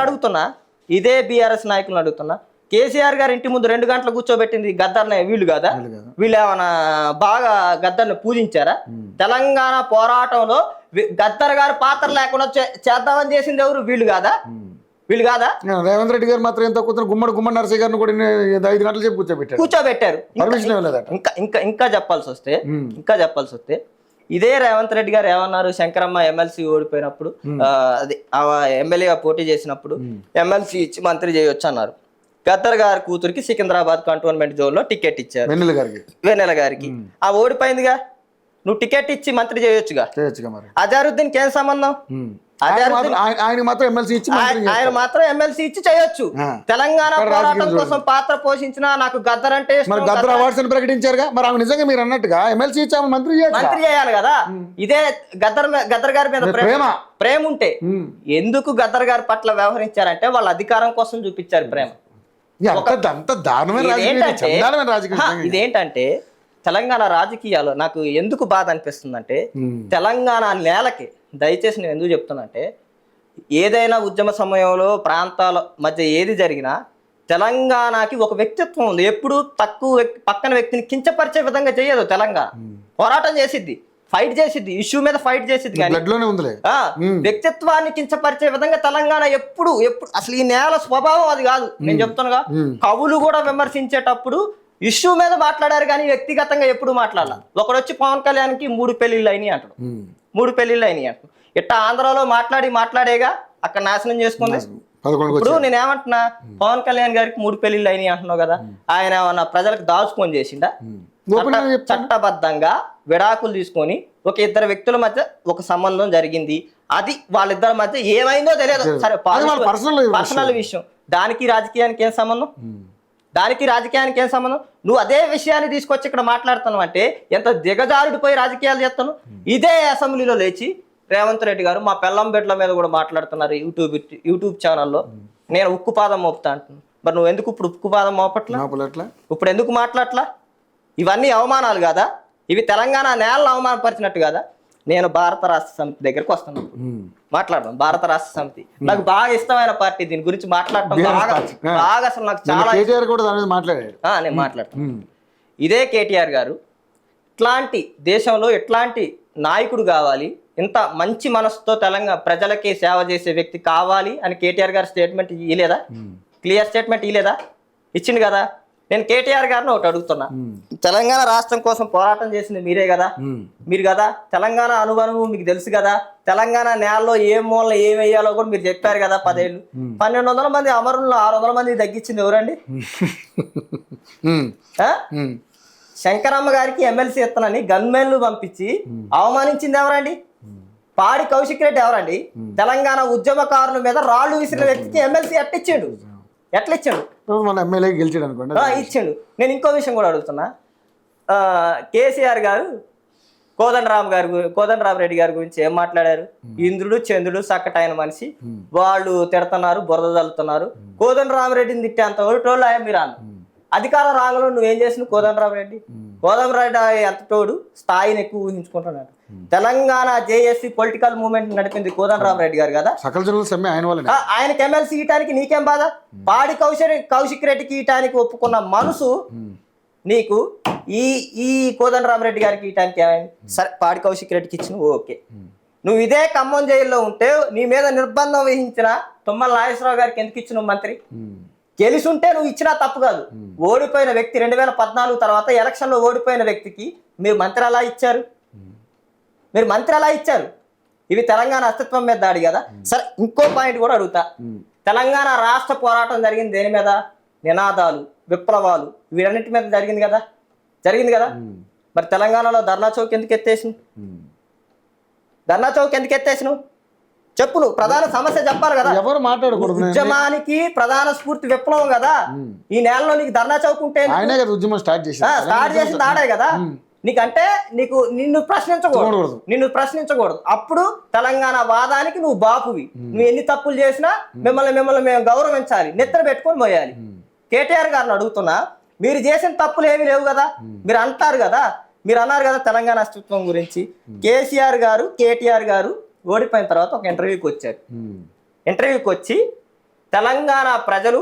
అడుగుతున్నా, ఇదే బీఆర్ఎస్ నాయకులను అడుగుతున్నా, కేసీఆర్ గారి ఇంటి ముందు 2 గంటలు కూర్చోబెట్టింది గద్దర్ని వీళ్ళు కాదా? వీళ్ళు ఏమైనా బాగా గద్దర్ని పూజించారా? తెలంగాణ పోరాటంలో గద్దర్ గారి పాత్ర లేకుండా చేద్దామని చేసింది ఎవరు? వీళ్ళు కాదా? రేవంత్ రెడ్డి గారు మాత్రం ఎంత గుమ్మడి నరసయ్య గారిని కూడా 5 గంటలు చెప్పి కూర్చోబెట్టారు. ఇంకా చెప్పాల్సి వస్తే ఇదే రేవంత్ రెడ్డి గారు ఏమన్నారు, శంకరమ్మ ఎమ్మెల్సీ ఓడిపోయినప్పుడు, అది ఎమ్మెల్యేగా పోటీ చేసినప్పుడు ఎమ్మెల్సీ ఇచ్చి మంత్రి చేయొచ్చు అన్నారు. గద్దర్ గారి కూతురికి సికింద్రాబాద్ కంటోన్మెంట్ జోన్ లో టికెట్ ఇచ్చారు, వెన్నెల గారికి. ఆ ఓడిపోయిందిగా, నువ్వు టికెట్ ఇచ్చి మంత్రి చేయొచ్చుగా. అజారుద్దీన్కి ఏం సంబంధం? ఆయన మాత్రం ఎమ్మెల్సీ ఇచ్చి చేయొచ్చు. తెలంగాణ పోరాటం కోసం పాత్ర పోషించిన నాకు గద్దర్ అంటే ప్రకటించారుగా. మరి ఆమె నిజంగా మీరు అన్నట్టుగా ఎమ్మెల్సీ ఇచ్చి మంత్రి చేయాలి కదా. ఇదే గద్దర్ గారి మీద ప్రేమ ఉంటే ఎందుకు గద్దర్ గారి పట్ల వ్యవహరించారంటే వాళ్ళ అధికారం కోసం చూపించారు ప్రేమ. ఇదేంటంటే తెలంగాణ రాజకీయాలు నాకు ఎందుకు బాధ అనిపిస్తుందంటే, తెలంగాణ నేలకి దయచేసి నేను ఎందుకు చెప్తున్నంటే, ఏదైనా ఉద్యమ సమయంలో ప్రాంతాల మధ్య ఏది జరిగినా తెలంగాణకి ఒక వ్యక్తిత్వం ఉంది. ఎప్పుడు పక్కన వ్యక్తిని కించపరిచే విధంగా చేయదు. తెలంగాణ పోరాటం చేసిద్ది, ఫైట్ చేసిద్ది, ఇష్యూ మీద ఫైట్ చేసిద్ది. కానీ వ్యక్తిత్వాన్ని కించపరిచే విధంగా తెలంగాణ ఎప్పుడు అసలు ఈ నేల స్వభావం అది కాదు. నేను చెప్తున్నాగా, కవులు కూడా విమర్శించేటప్పుడు ఇష్యూ మీద మాట్లాడారు కానీ వ్యక్తిగతంగా ఎప్పుడు మాట్లాడాల. ఒకడు వచ్చి పవన్ కళ్యాణ్కి 3 పెళ్లిళ్ళు అయినాయి అంటాడు, 3 పెళ్లిళ్ళు అయినాయి అంటాడు. ఇట్టా ఆంధ్రాలో మాట్లాడేగా అక్కడ నాశనం చేసుకుంది. ఇప్పుడు నేనేమంటున్నా, పవన్ కళ్యాణ్ గారికి 3 పెళ్లిళ్ళు అయినాయి అంటున్నావు కదా, ఆయన ఏమన్నా ప్రజలకు దాచుకొని చేసిండా? చట్టబద్ధంగా విడాకులు తీసుకొని ఒక 2 వ్యక్తుల మధ్య ఒక సంబంధం జరిగింది, అది వాళ్ళిద్దరి మధ్య ఏమైందో తెలియదు, సరే పర్సనల్ విషయం. దానికి రాజకీయానికి ఏం సంబంధం? నువ్వు అదే విషయాన్ని తీసుకొచ్చి ఇక్కడ మాట్లాడుతున్నావు అంటే ఎంత దిగజారుడిపోయి రాజకీయాలు చేస్తాను. ఇదే అసెంబ్లీలో లేచి రేవంత్ రెడ్డి గారు మా పెళ్ళం బిడ్డల మీద కూడా మాట్లాడుతున్నారు యూట్యూబ్ ఛానల్లో. నేను ఉక్కుపాదం మోపుతా అంటున్నాను. మరి నువ్వు ఎందుకు ఇప్పుడు ఉక్కుపాదం మోపట్లా? ఇప్పుడు ఎందుకు మాట్లాడట్లా? ఇవన్నీ అవమానాలు కాదా? ఇవి తెలంగాణ నేలను అవమానపరిచినట్టు కాదా? నేను భారత రాష్ట్ర సమితి దగ్గరకు వస్తాను, మాట్లాడదాం. భారత రాష్ట్ర సమితి నాకు బాగా ఇష్టమైన పార్టీ. దీని గురించి మాట్లాడటం బాగా అసలు నాకు చాలా నేను మాట్లాడతాను. ఇదే కేటీఆర్ గారు ఇట్లాంటి దేశంలో ఎట్లాంటి నాయకుడు కావాలి, ఇంత మంచి మనసుతో తెలంగాణ ప్రజలకి సేవ చేసే వ్యక్తి కావాలి అని కేటీఆర్ గారు స్టేట్మెంట్ ఇవ్వలేదా? క్లియర్ స్టేట్మెంట్ ఇవ్వలేదా? ఇచ్చింది కదా. నేను కేటీఆర్ గారిని ఒకటి అడుగుతున్నా, తెలంగాణ రాష్ట్రం కోసం పోరాటం చేసింది మీరే కదా, మీరు కదా. తెలంగాణ అనుభవం మీకు తెలుసు కదా. తెలంగాణ నేలలో ఏ మూల ఏం వేయాలో కూడా మీరు చెప్పారు కదా. 10 ఏళ్ళు 1200 మంది అమరులను 600 మంది తగ్గించింది ఎవరండి? శంకరమ్మ గారికి ఎమ్మెల్సీ ఇస్తానని గన్మెన్లు పంపించి అవమానించింది ఎవరండి? పాడి కౌశిక్ రెడ్డి ఎవరండి? తెలంగాణ ఉద్యమకారుల మీద రాళ్లు విసిరిన వ్యక్తికి ఎమ్మెల్సీ ఎట్లా ఇచ్చాడు? ఇచ్చాడు. నేను ఇంకో విషయం కూడా అడుగుతున్నా, కేసీఆర్ గారు కోదండరామరెడ్డి గారి గురించి ఏం మాట్లాడారు? ఇంద్రుడు చంద్రుడు చక్కటైన మనిషి, వాళ్ళు తిడుతున్నారు, బురద చల్లుతున్నారు. కోదండరామరెడ్డిని తిట్టేంత ఒకటోళ్ళు ఆయన మీరు అన్న అధికార రాంగంలో నువ్వేం చేసిన? కోదండరామ్ ఎంత తోడు స్థాయిని ఎక్కువ ఊహించుకుంటున్నాడు. తెలంగాణ జేఏసీ పొలిటికల్ మూవ్మెంట్ నడిపింది కోదండరామ్ రెడ్డి గారు కదా. సకల జనుల సమ్మె ఆయన వల్ల. ఆయనకి ఎమ్మెల్సీ ఇయటానికి నీకేం బాధ? పాడి కౌశిక్ రెడ్డికి ఇయటానికి ఒప్పుకున్న మనసు నీకు ఈ కోదండరామ్ రెడ్డి గారికి ఇయటానికి ఏమైంది? సరే, పాడి కౌశిక్ రెడ్డికి ఇచ్చిన ఓకే. నువ్వు ఇదే ఖమ్మం జైల్లో ఉంటే నీ మీద నిర్బంధం వహించిన తుమ్మల నాగేశ్వరరావు గారికి ఎందుకు ఇచ్చిన మంత్రి? గెలిచి ఉంటే నువ్వు ఇచ్చినా తప్పు కాదు. ఓడిపోయిన వ్యక్తి 2014 తర్వాత ఎలక్షన్లో ఓడిపోయిన వ్యక్తికి మీరు మంత్రి ఎలా ఇచ్చారు? మీరు మంత్రి ఎలా ఇచ్చారు? ఇవి తెలంగాణ అస్తిత్వం మీద దాడి కదా. సరే, ఇంకో పాయింట్ కూడా అడుగుతా. తెలంగాణ రాష్ట్ర పోరాటం జరిగింది దేని మీద? నినాదాలు, విప్లవాలు, వీటన్నిటి మీద జరిగింది కదా. మరి తెలంగాణలో ధర్నా చౌక్ ఎందుకు ఎత్తేసినావు? ధర్నా చౌక్ ఎందుకు ఎత్తేసినావు చెప్పు. నువ్వు ప్రధాన సమస్య చెప్పాలి కదా. ఎవరు మాట్లాడకూడదు. ఉద్యమానికి ప్రధాన స్ఫూర్తి విప్లవం కదా. ఈ నెలలో నీకు ధర్నా చౌక్ ఉంటే ఉద్యమం స్టార్ట్ చేసింది ఆడే కదా. నీకంటే నిన్ను ప్రశ్నించకూడదు. అప్పుడు తెలంగాణ వాదానికి నువ్వు బాపువి. నువ్వు ఎన్ని తప్పులు చేసినా మిమ్మల్ని మేము గౌరవించాలి, నెత్తర పెట్టుకొని పోయాలి. కేటీఆర్ గారిని అడుగుతున్నా, మీరు చేసిన తప్పులు ఏమీ లేవు కదా. మీరు అన్నారు కదా తెలంగాణ అస్తిత్వం గురించి. కేసీఆర్ గారు, కేటీఆర్ గారు ఓడిపోయిన తర్వాత ఒక ఇంటర్వ్యూకి వచ్చారు. ఇంటర్వ్యూకి వచ్చి తెలంగాణ ప్రజలు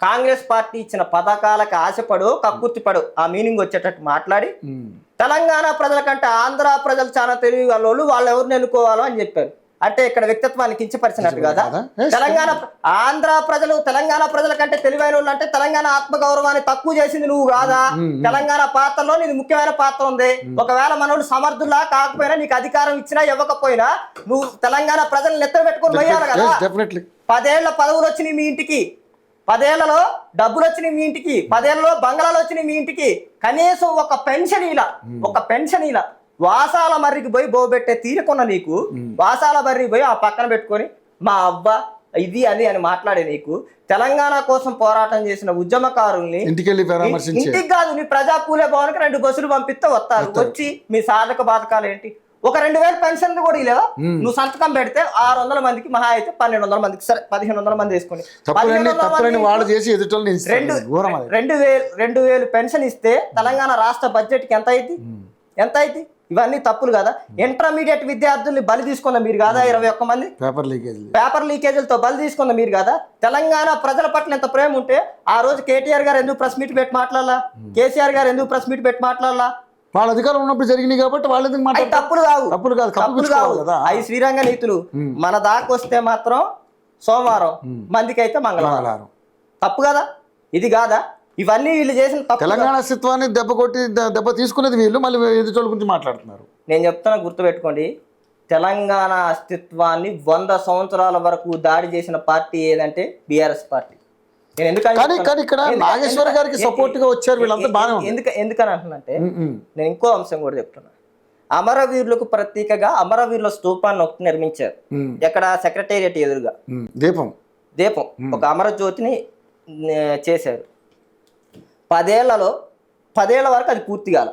కాంగ్రెస్ పార్టీ ఇచ్చిన పథకాలకు ఆశపడో కక్కుర్తిపడో ఆ మీనింగ్ వచ్చేటట్టు మాట్లాడి, తెలంగాణ ప్రజల కంటే ఆంధ్ర ప్రజలు చాలా తెలివి వాళ్ళు ఎవరిని ఎన్నుకోవాలో అని చెప్పారు. అంటే ఇక్కడ వ్యక్తిత్వాన్ని కించపరిచినట్టు కదా. తెలంగాణ ప్రజల కంటే తెలివైన వాళ్ళు అంటే తెలంగాణ ఆత్మగౌరవాన్ని తక్కువ చేసింది నువ్వు కాదా? తెలంగాణ పాత్రలో నీది ముఖ్యమైన పాత్ర ఉంది. ఒకవేళ మనోళ్ళు సమర్థులా కాకపోయినా, నీకు అధికారం ఇచ్చినా ఇవ్వకపోయినా నువ్వు తెలంగాణ ప్రజలను నెత్తర పెట్టుకొని పోయాలి కదా. 10 ఏళ్ల పదవులు వచ్చినాయి మీ ఇంటికి, 10 ఏళ్లలో డబ్బులు వచ్చినాయి మీ ఇంటికి, 10 ఏళ్లలో బంగ్లాలు వచ్చినాయి మీ ఇంటికి. కనీసం ఒక పెన్షన్ ఇలా వాసాల మర్రికి పోయి బోబెట్టే తీరుకున్న నీకు, వాసాల మర్రికి పోయి ఆ పక్కన పెట్టుకొని మా అబ్బా ఇది అది అని మాట్లాడే నీకు, తెలంగాణ కోసం పోరాటం చేసిన ఉద్యమకారుల్ని ఇంటికి కాదు నీ ప్రజా కూలే భవన్కి 2 బస్సులు పంపిస్తే వస్తారు. వచ్చి మీ సాధక బాధకాలు ఏంటి? ఒక 2000 పెన్షన్ కూడా ఇలేవా? నువ్వు సంతకం పెడితే 600 మందికి, మహా అయితే 1200 మందికి, సరే 1500 మంది వేసుకుని 2000 పెన్షన్ ఇస్తే తెలంగాణ రాష్ట్ర బడ్జెట్కి ఎంత అయింది? ఇవన్నీ తప్పులు కదా. ఇంటర్మీడియట్ విద్యార్థుల్ని బలి తీసుకున్న మీరు కాదా? 21 మంది పేపర్ లీకేజీలతో బలి తీసుకున్న మీరు కాదా? తెలంగాణ ప్రజల పట్ల ఎంత ప్రేమ ఉంటే ఆ రోజు కేటీఆర్ గారు ఎందుకు ప్రెస్ మీట్ పెట్టి మాట్లాడాలా? కేసీఆర్ గారు ఎందుకు ప్రెస్ మీట్ పెట్టి మాట్లాడాలా? వాళ్ళ అధికారం ఉన్నప్పుడు జరిగినాయి కాబట్టి వాళ్ళు తప్పులు కావు. అవి శ్రీరంగ నీతులు. మన దాకొస్తే మాత్రం సోమవారం, మందికి అయితే మంగళవారం. తప్పు కదా ఇది కాదా? ఇవన్నీ వీళ్ళు చేసిన తప్పు. తెలంగాణ అస్తిత్వాన్ని దెబ్బ తీసుకునేది వీళ్ళు, మళ్ళీ ఎదుటోళ్ళ గురించి మాట్లాడుతున్నారు. నేను చెప్తున్నా, గుర్తుపెట్టుకోండి. తెలంగాణ అస్తిత్వాన్ని 100 సంవత్సరాల వరకు దాడి చేసిన పార్టీ ఏదంటే బీఆర్ఎస్ పార్టీ. కానీ ఇక్కడ నాగేశ్వర గారికి సపోర్ట్ గా వచ్చారు వీళ్ళంతా బాగా. ఎందుకని అంటున్నంటే, నేను ఇంకో అంశం కూడా చెప్తున్నా. అమరవీరులకు ప్రతీకగా అమరవీరుల స్తూపాన్ని ఒకటి నిర్మించారు. ఎక్కడ? సెక్రటేరియట్ ఎదురుగా దీపం ఒక అమరజ్యోతిని చేశారు. 10 ఏళ్ల వరకు అది పూర్తి కాల.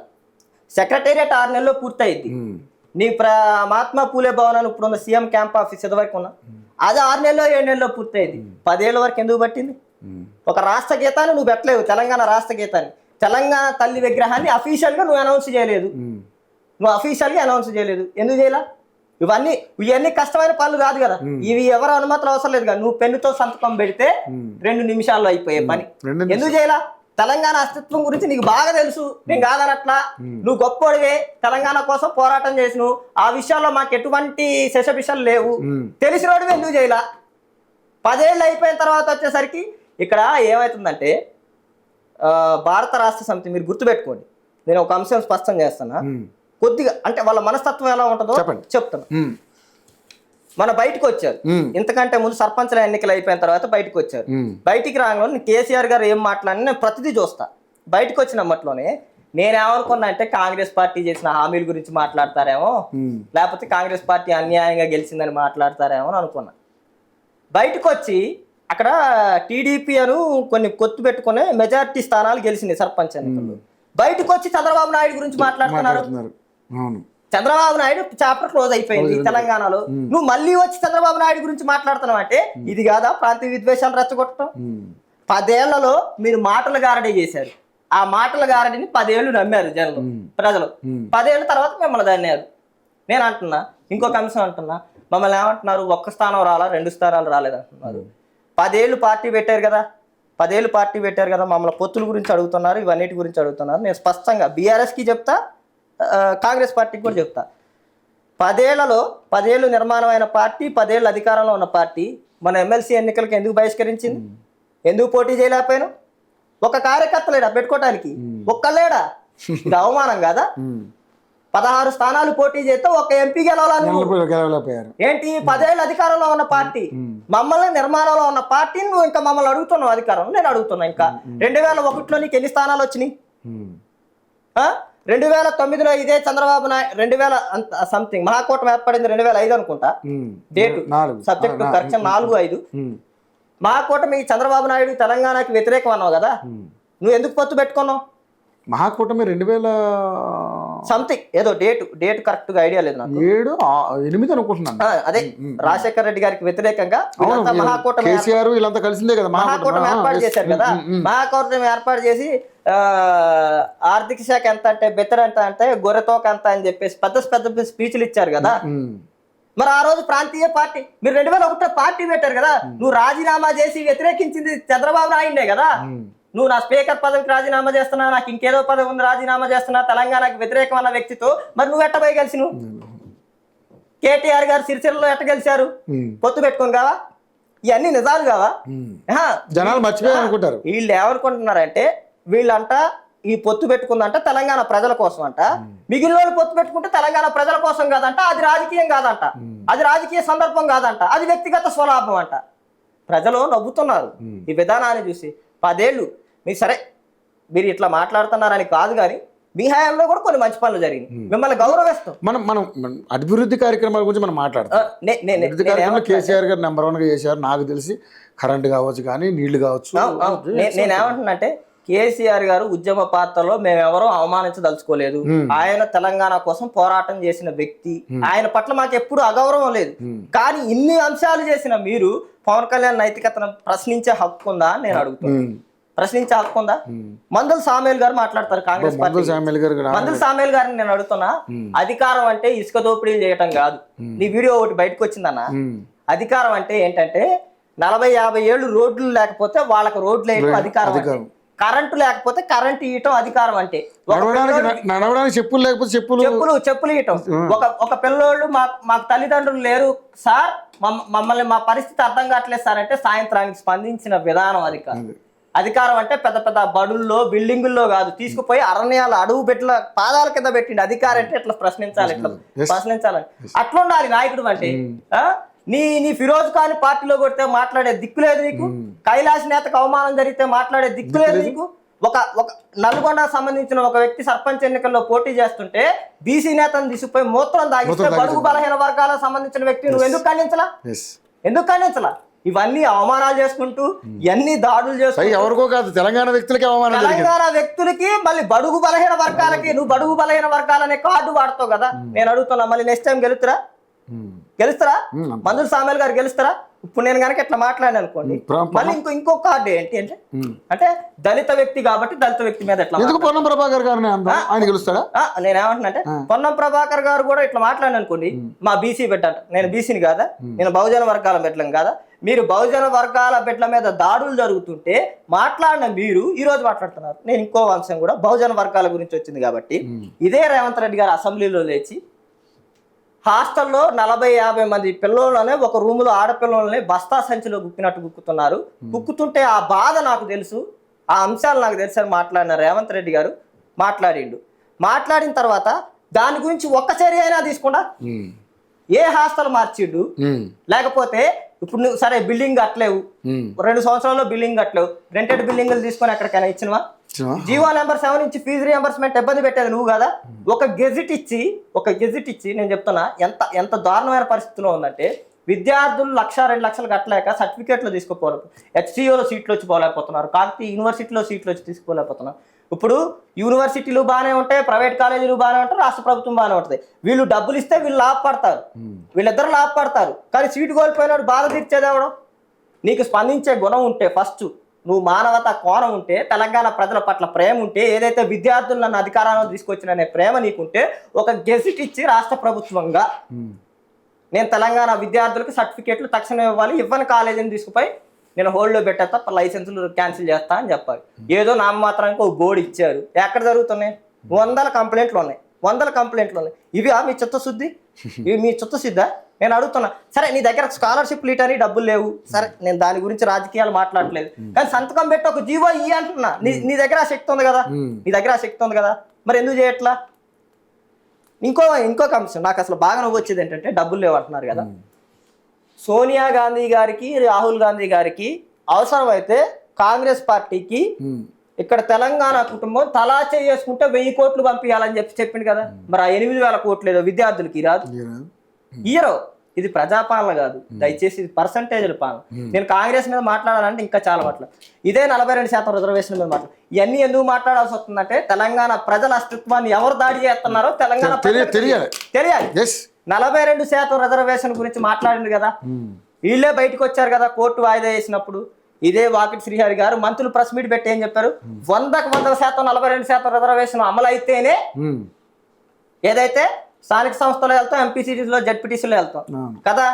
సెక్రటేరియట్ 6 నెలల్లో పూర్తి అయింది. నీ మహాత్మా పూలే భవనాన్ని ఇప్పుడున్న సీఎం క్యాంప్ ఆఫీస్ ఎదువరకు ఉన్నా, అది 6 నెలల్లో 7 నెలల్లో పూర్తి అయింది. 10 ఏళ్ల వరకు ఎందుకు పట్టింది? ఒక రాష్ట్ర గీతాన్ని నువ్వు పెట్టలేవు. తెలంగాణ రాష్ట్ర గీతాన్ని, తెలంగాణ తల్లి విగ్రహాన్ని అఫీషియల్గా నువ్వు అనౌన్స్ చేయలేదు. ఎందుకు చేయలా? ఇవన్నీ కష్టమైన పనులు కాదు కదా. ఇవి ఎవరు అనుమతులు అవసరం లేదు కదా. నువ్వు పెన్నుతో సంతకం పెడితే 2 నిమిషాల్లో అయిపోయే పని. ఎందుకు చేయలా? తెలంగాణ అస్తిత్వం గురించి నీకు బాగా తెలుసు. నేను కాదనట్లా, నువ్వు గొప్పోడివే, తెలంగాణ కోసం పోరాటం చేసినావు. ఆ విషయాల్లో మాకు ఎటువంటి శశపిషలు లేవు. తెలిసినోడివి ఎందుకు చేయలా? 10 ఏళ్ళు అయిపోయిన తర్వాత వచ్చేసరికి ఇక్కడ ఏమవుతుందంటే, భారత రాష్ట్ర సమితి, మీరు గుర్తుపెట్టుకోండి, నేను ఒక అంశం స్పష్టం చేస్తున్నా. కొద్దిగా అంటే వాళ్ళ మనస్తత్వం ఎలా ఉంటుందో చెప్తాను. మన బయటకు వచ్చారు, ఇంతకంటే ముందు సర్పంచ్ల ఎన్నికలు అయిపోయిన తర్వాత బయటకు వచ్చారు. బయటికి రాగానే కేసీఆర్ గారు ఏం మాట్లాడినా నేను ప్రతిదీ చూస్తా. బయటకు వచ్చిన అమ్మట్లోనే నేనేమనుకున్నా అంటే, కాంగ్రెస్ పార్టీ చేసిన హామీల గురించి మాట్లాడతారేమో, లేకపోతే కాంగ్రెస్ పార్టీ అన్యాయంగా గెలిచిందని మాట్లాడతారేమో అని అనుకున్నా. బయటకు వచ్చి అక్కడ టీడీపీ అను కొన్ని కొత్తు పెట్టుకునే మెజారిటీ స్థానాలు గెలిచినాయి సర్పంచ్ ఎన్నికల్లో. బయటకు వచ్చి చంద్రబాబు నాయుడు గురించి మాట్లాడుతున్నారు. చంద్రబాబు నాయుడు చాప్టర్ క్లోజ్ అయిపోయింది తెలంగాణలో. నువ్వు మళ్ళీ వచ్చి చంద్రబాబు నాయుడు గురించి మాట్లాడుతున్నావు అంటే ఇది కాదా ప్రాంతీయ విద్వేషాలు రెచ్చగొట్టడం? 10 ఏళ్లలో మీరు మాటలు గారడీ చేశారు. ఆ మాటల గారడిని 10 ఏళ్ళు నమ్మారు జనాలు, ప్రజలు. 10 ఏళ్ళ తర్వాత మిమ్మల్ని దన్నారు. నేను అంటున్నా ఇంకొక అంశం అంటున్నా, మమ్మల్ని ఏమంటున్నారు, 1 స్థానం రాలా 2 స్థానాలు రాలేదు అంటున్నారు. 10 ఏళ్ళు పార్టీ పెట్టారు కదా, 10 ఏళ్ళు పార్టీ పెట్టారు కదా, మమ్మల్ని పొత్తుల గురించి అడుగుతున్నారు, ఇవన్నిటి గురించి అడుగుతున్నారు. నేను స్పష్టంగా బీఆర్ఎస్కి చెప్తా, కాంగ్రెస్ పార్టీకి కూడా చెప్తా. 10 ఏళ్లలో 10 ఏళ్ళు నిర్మాణమైన పార్టీ, 10 ఏళ్ళు అధికారంలో ఉన్న పార్టీ మన ఎమ్మెల్సీ ఎన్నికలకు ఎందుకు బహిష్కరించింది? ఎందుకు పోటీ చేయలేకపోయాను? ఒక కార్యకర్త లేడా పెట్టుకోవటానికి? ఒక్కలేడా? ఇది అవమానం కాదా? 16 స్థానాలు పోటీ చేస్తే ఒక ఎంపీ గెలవలేకపోయారు. ఏంటి 10 ఏళ్ళు అధికారంలో ఉన్న పార్టీ, మమ్మల్ని నిర్మాణంలో ఉన్న పార్టీని నువ్వు ఇంకా మమ్మల్ని అడుగుతున్నావు అధికారం? నేను అడుగుతున్నా, ఇంకా 2001లో నీకు ఎన్ని స్థానాలు వచ్చినాయి? 2009లో ఇదే చంద్రబాబు నాయుడు 2000 సంథింగ్ మహాకూటమి ఏర్పడింది 2005 అనుకుంటా, డేటు సబ్జెక్టు కరెక్షన్ 4-5. మహాకూటమి చంద్రబాబు నాయుడు తెలంగాణకి వ్యతిరేకం అన్నావు కదా, నువ్వు ఎందుకు పొత్తు పెట్టుకున్నావు? మహాకూటమి 2000 సంథింగ్ ఏదో డేట్ కరెక్ట్ గా ఐడియా లేదు నాకు, 7-8 అనుకుంటున్నాను. అదే రాజశేఖర రెడ్డి గారికి వ్యతిరేకంగా మహాకూటమి కేసీఆర్ వీళ్ళంతా కలిసిందే కదా మహాకూటమి ఏర్పాటు చేశారు కదా. మహాకూటమి ఏర్పాటు చేసి ఆర్థిక శాఖ ఎంత అంటే బెత్తర్ ఎంత అంటే గొర్రెతోక ఎంత అని చెప్పేసి పెద్ద స్పీచ్లు ఇచ్చారు కదా. మరి ఆ రోజు ప్రాంతీయ పార్టీ మీరు 2001 పార్టీ పెట్టారు కదా, నువ్వు రాజీనామా చేసి వ్యతిరేకించింది చంద్రబాబు నాయుడే కదా. నువ్వు నా స్పీకర్ పదవికి రాజీనామా చేస్తున్నా, నాకు ఇంకేదో పదవి ఉంది రాజీనామా చేస్తున్నా, తెలంగాణకి వ్యతిరేకం అన్న వ్యక్తితో మరి నువ్వు ఎట్ట పోయి గెలిచి? నువ్వు కేటీఆర్ గారు సిరిసిల్లలో ఎట్ట గెలిచారు? పొత్తు పెట్టుకుని కావా? ఇవన్నీ నిజాలు కావా? జనాలు మర్చిపోయారు అనుకుంటారు. వీళ్ళు ఏమనుకుంటున్నారంటే, వీళ్ళంట ఈ పొత్తు పెట్టుకుందంట తెలంగాణ ప్రజల కోసం అంట, మిగిలిన వాళ్ళు పొత్తు పెట్టుకుంటే తెలంగాణ ప్రజల కోసం కాదంట, అది రాజకీయం కాదంట, అది రాజకీయ సందర్భం కాదంట, అది వ్యక్తిగత స్వలాభం అంట. ప్రజలు నవ్వుతున్నారు ఈ విధానాన్ని చూసి. 10 ఏళ్ళు మీరు సరే మీరు ఇట్లా మాట్లాడుతున్నారని కాదు, కానీ మీ హయాంలో కూడా కొన్ని మంచి పనులు జరిగినాయి, మిమ్మల్ని గౌరవిస్తాం. మనం అభివృద్ధి కార్యక్రమాల గురించి మనం మాట్లాడతాం. కేసీఆర్ గారు నెంబర్ 1గా చేశారు నాకు తెలిసి, కరెంట్ కావచ్చు కానీ నీళ్లు కావచ్చు. నేనేమంటున్నానంటే కేసీఆర్ గారు ఉద్యమ పాత్రలో మేమెవరూ అవమానించదలుచుకోలేదు. ఆయన తెలంగాణ కోసం పోరాటం చేసిన వ్యక్తి, ఆయన పట్ల మాకు ఎప్పుడు అగౌరవం లేదు. కానీ ఇన్ని అంశాలు చేసిన మీరు పవన్ కళ్యాణ్ నైతికతను ప్రశ్నించే హక్కు ఉందా అని నేను అడుగుతున్నాను. ప్రశ్నించే హక్కు ఉందా? మందుల సామేల్ గారు మాట్లాడతారు కాంగ్రెస్ పార్టీ. మందుల సామేల్ గారిని నేను అడుగుతున్నా, అధికారం అంటే ఇసుక దోపిడీలు చేయటం కాదు. నీ వీడియో ఒకటి బయటకు వచ్చిందన్న, అధికారం అంటే ఏంటంటే 40-50 ఏళ్ళు రోడ్లు లేకపోతే వాళ్ళకి రోడ్లు వేయటం అధికారం, కరెంటు లేకపోతే కరెంటు ఇవ్వటం అధికారం. అంటే చెప్పులు లేకపోతే చెప్పులు ఇవ్వటం. ఒక పిల్లోళ్ళు మాకు తల్లిదండ్రులు లేరు సార్, మమ్మల్ని మా పరిస్థితి అర్థం కావట్లేదు సార్ అంటే సాయంత్రానికి స్పందించిన విధానం అధికారం. అధికారం అంటే పెద్ద పెద్ద బడుల్లో బిల్డింగుల్లో కాదు, తీసుకుపోయి అరణ్యాల అడుగు పెట్టిన పాదాల కింద పెట్టిండి. అధికారం అంటే ఇట్లా ప్రశ్నించాలి, అట్లా ఉండాలి నాయకుడు అంటే. నీ ఫిరోజ్ ఖాన్ పార్టీలో కొడితే మాట్లాడే దిక్కు లేదు నీకు, కైలాస్ నేతకు అవమానం జరిగితే మాట్లాడే దిక్కు లేదు నీకు. ఒక నల్గొండ సంబంధించిన ఒక వ్యక్తి సర్పంచ్ ఎన్నికల్లో పోటీ చేస్తుంటే బీసీ నేతను తీసుకుపోయి మూత్రం దాగిస్తే బడుగు బలహీన వర్గాలకు సంబంధించిన వ్యక్తి నువ్వు ఎందుకు ఖండించలా? ఇవన్నీ అవమానాలు చేసుకుంటూ ఇవన్నీ దాడులు చేసుకుంటూ ఎవరికో కాదు తెలంగాణ వ్యక్తులకి మళ్ళీ బడుగు బలహీన వర్గాలకి నువ్వు బడుగు బలహీన వర్గాలనే కార్డు వాడతావు కదా. నేను అడుగుతున్నా, మళ్ళీ నెక్స్ట్ టైం గెలుస్తారా? మందుల సామేల్ గారు గెలుస్తారా? ఇప్పుడు నేను కనుక ఇట్లా మాట్లాడాను అనుకోండి, మళ్ళీ ఇంకో కార్డు ఏంటి అంటే దళిత వ్యక్తి కాబట్టి దళిత వ్యక్తి మీద ఎట్లా పొన్నం ప్రభాకర్ గారు నేనేమంటున్నా అంటే పొన్నం ప్రభాకర్ గారు కూడా ఇట్లా మాట్లాడాను అనుకోండి, మా బీసీ బిడ్డ అంట, నేను బీసీని కాదా, నేను బహుజన వర్గాల బిడ్డలం కాదా? మీరు బహుజన వర్గాల బిడ్డల మీద దాడులు జరుగుతుంటే మాట్లాడిన మీరు ఈ రోజు మాట్లాడుతున్నారు. నేను ఇంకో అంశం కూడా బహుజన వర్గాల గురించి వచ్చింది కాబట్టి, ఇదే రేవంత్ రెడ్డి గారు అసెంబ్లీలో లేచి హాస్టల్లో 40-50 మంది పిల్లలనే ఒక రూములో ఆడపిల్లల్ని బస్తా సంచిలో గుక్కినట్టు గుక్కుతున్నారు. గుక్కుతుంటే ఆ బాధ నాకు తెలుసు, ఆ అంశాలు నాకు తెలుసు అని మాట్లాడిన రేవంత్ రెడ్డి గారు మాట్లాడిన తర్వాత దాని గురించి ఒక్క చర్య అయినా తీసుకుండా ఏ హాస్టల్ మార్చిండు? లేకపోతే ఇప్పుడు నువ్వు సరే బిల్డింగ్ కట్టలేవు, 2 సంవత్సరాల్లో బిల్డింగ్ కట్టలేవు, రెంటెడ్ బిల్డింగ్లు తీసుకొని ఎక్కడికైనా ఇచ్చినవా? జీవో నెంబర్ 7 నుంచి ఫీజు రియంబర్స్మెంట్ ఇబ్బంది పెట్టేది నువ్వు కదా. ఒక గెజిట్ ఇచ్చి నేను చెప్తున్నా ఎంత దారుణమైన పరిస్థితిలో ఉందంటే, విద్యార్థులు 1-2 లక్షలు కట్టలేక సర్టిఫికేట్లు తీసుకోపోలేదు, HCOలో సీట్లు వచ్చి పోలేకపోతున్నారు, కాకపోతే యూనివర్సిటీలో సీట్లు వచ్చి తీసుకోలేకపోతున్నారు. ఇప్పుడు యూనివర్సిటీలు బాగానే ఉంటాయి, ప్రైవేట్ కాలేజీలు బాగానే ఉంటాయి, రాష్ట్ర ప్రభుత్వం బాగానే ఉంటుంది. వీళ్ళు డబ్బులు ఇస్తే వీళ్ళు లాభపడతారు, వీళ్ళిద్దరు లాభపడతారు. కానీ సీటు కోల్పోయినాడు బాధ తీర్చేది ఎవడో? నీకు స్పందించే గుణం ఉంటే ఫస్ట్ నువ్వు మానవతా కోణం ఉంటే, తెలంగాణ ప్రజల పట్ల ప్రేమ ఉంటే, ఏదైతే విద్యార్థులు నన్ను అధికారంలో తీసుకొచ్చిన ప్రేమ నీకుంటే, ఒక గెజిట్ ఇచ్చి రాష్ట్ర ప్రభుత్వంగా నేను తెలంగాణ విద్యార్థులకు సర్టిఫికేట్లు తక్షణం ఇవ్వాలి, ఇవ్వని కాలేజీని తీసుకుపోయి నేను హోల్డ్లో పెట్టేస్తా, లైసెన్సులు క్యాన్సిల్ చేస్తా అని చెప్పాలి. ఏదో నామమాత్రానికి ఒక బోర్డు ఇచ్చారు. ఎక్కడ జరుగుతున్నాయి? 100 కంప్లైంట్లు ఉన్నాయి. ఇవి మీ చిత్తశుద్ధి? ఇవి మీ చిత్తశుద్ధా? నేను అడుగుతున్నా. సరే, నీ దగ్గర స్కాలర్షిప్ లీటరీ డబ్బులు లేవు, సరే నేను దాని గురించి రాజకీయాలు మాట్లాడలేదు, కానీ సంతకం పెట్టి ఒక జీవో ఇయ్యి అంటున్నా. నీ దగ్గర ఆ శక్తి ఉంది కదా, మరి ఎందుకు చేయట్లా? ఇంకొక అంశం నాకు అసలు బాగా నవ్వు వచ్చేది ఏంటంటే, డబ్బులు లేవు అంటున్నారు కదా. సోనియా గాంధీ గారికి, రాహుల్ గాంధీ గారికి అవసరమైతే కాంగ్రెస్ పార్టీకి ఇక్కడ తెలంగాణ కుటుంబం తలా చేసుకుంటే 1000 కోట్లు పంపించాలని చెప్పింది కదా. మరి ఆ 8000 కోట్లు ఏదో విద్యార్థులకి రాదు, ఇయ్యరు. ఇది ప్రజాపాలన కాదు, దయచేసి ఇది పర్సంటేజ్ల పాలన. నేను కాంగ్రెస్ మీద మాట్లాడాలంటే ఇంకా చాలా మాట్లాడు. ఇదే 42% రిజర్వేషన్ మీద మాట్లాడు. ఇవన్నీ ఎందుకు మాట్లాడాల్సి వస్తుందంటే, తెలంగాణ ప్రజల అస్తిత్వాన్ని ఎవరు దాడి చేస్తున్నారో తెలంగాణ తెలియాలి. 42% రిజర్వేషన్ గురించి మాట్లాడింది కదా, వీళ్ళే బయటకు వచ్చారు కదా కోర్టు వాయిదా వేసినప్పుడు. ఇదే వాకిటి శ్రీహరి గారు మంత్రులు ప్రెస్ మీట్ పెట్టి ఏం చెప్పారు? 100% 42% రిజర్వేషన్ అమలు అయితేనే ఏదైతే స్థానిక సంస్థలో వెళ్తాం, ఎంపీసీలో జడ్పీటీసీలో వెళ్తాం కదా.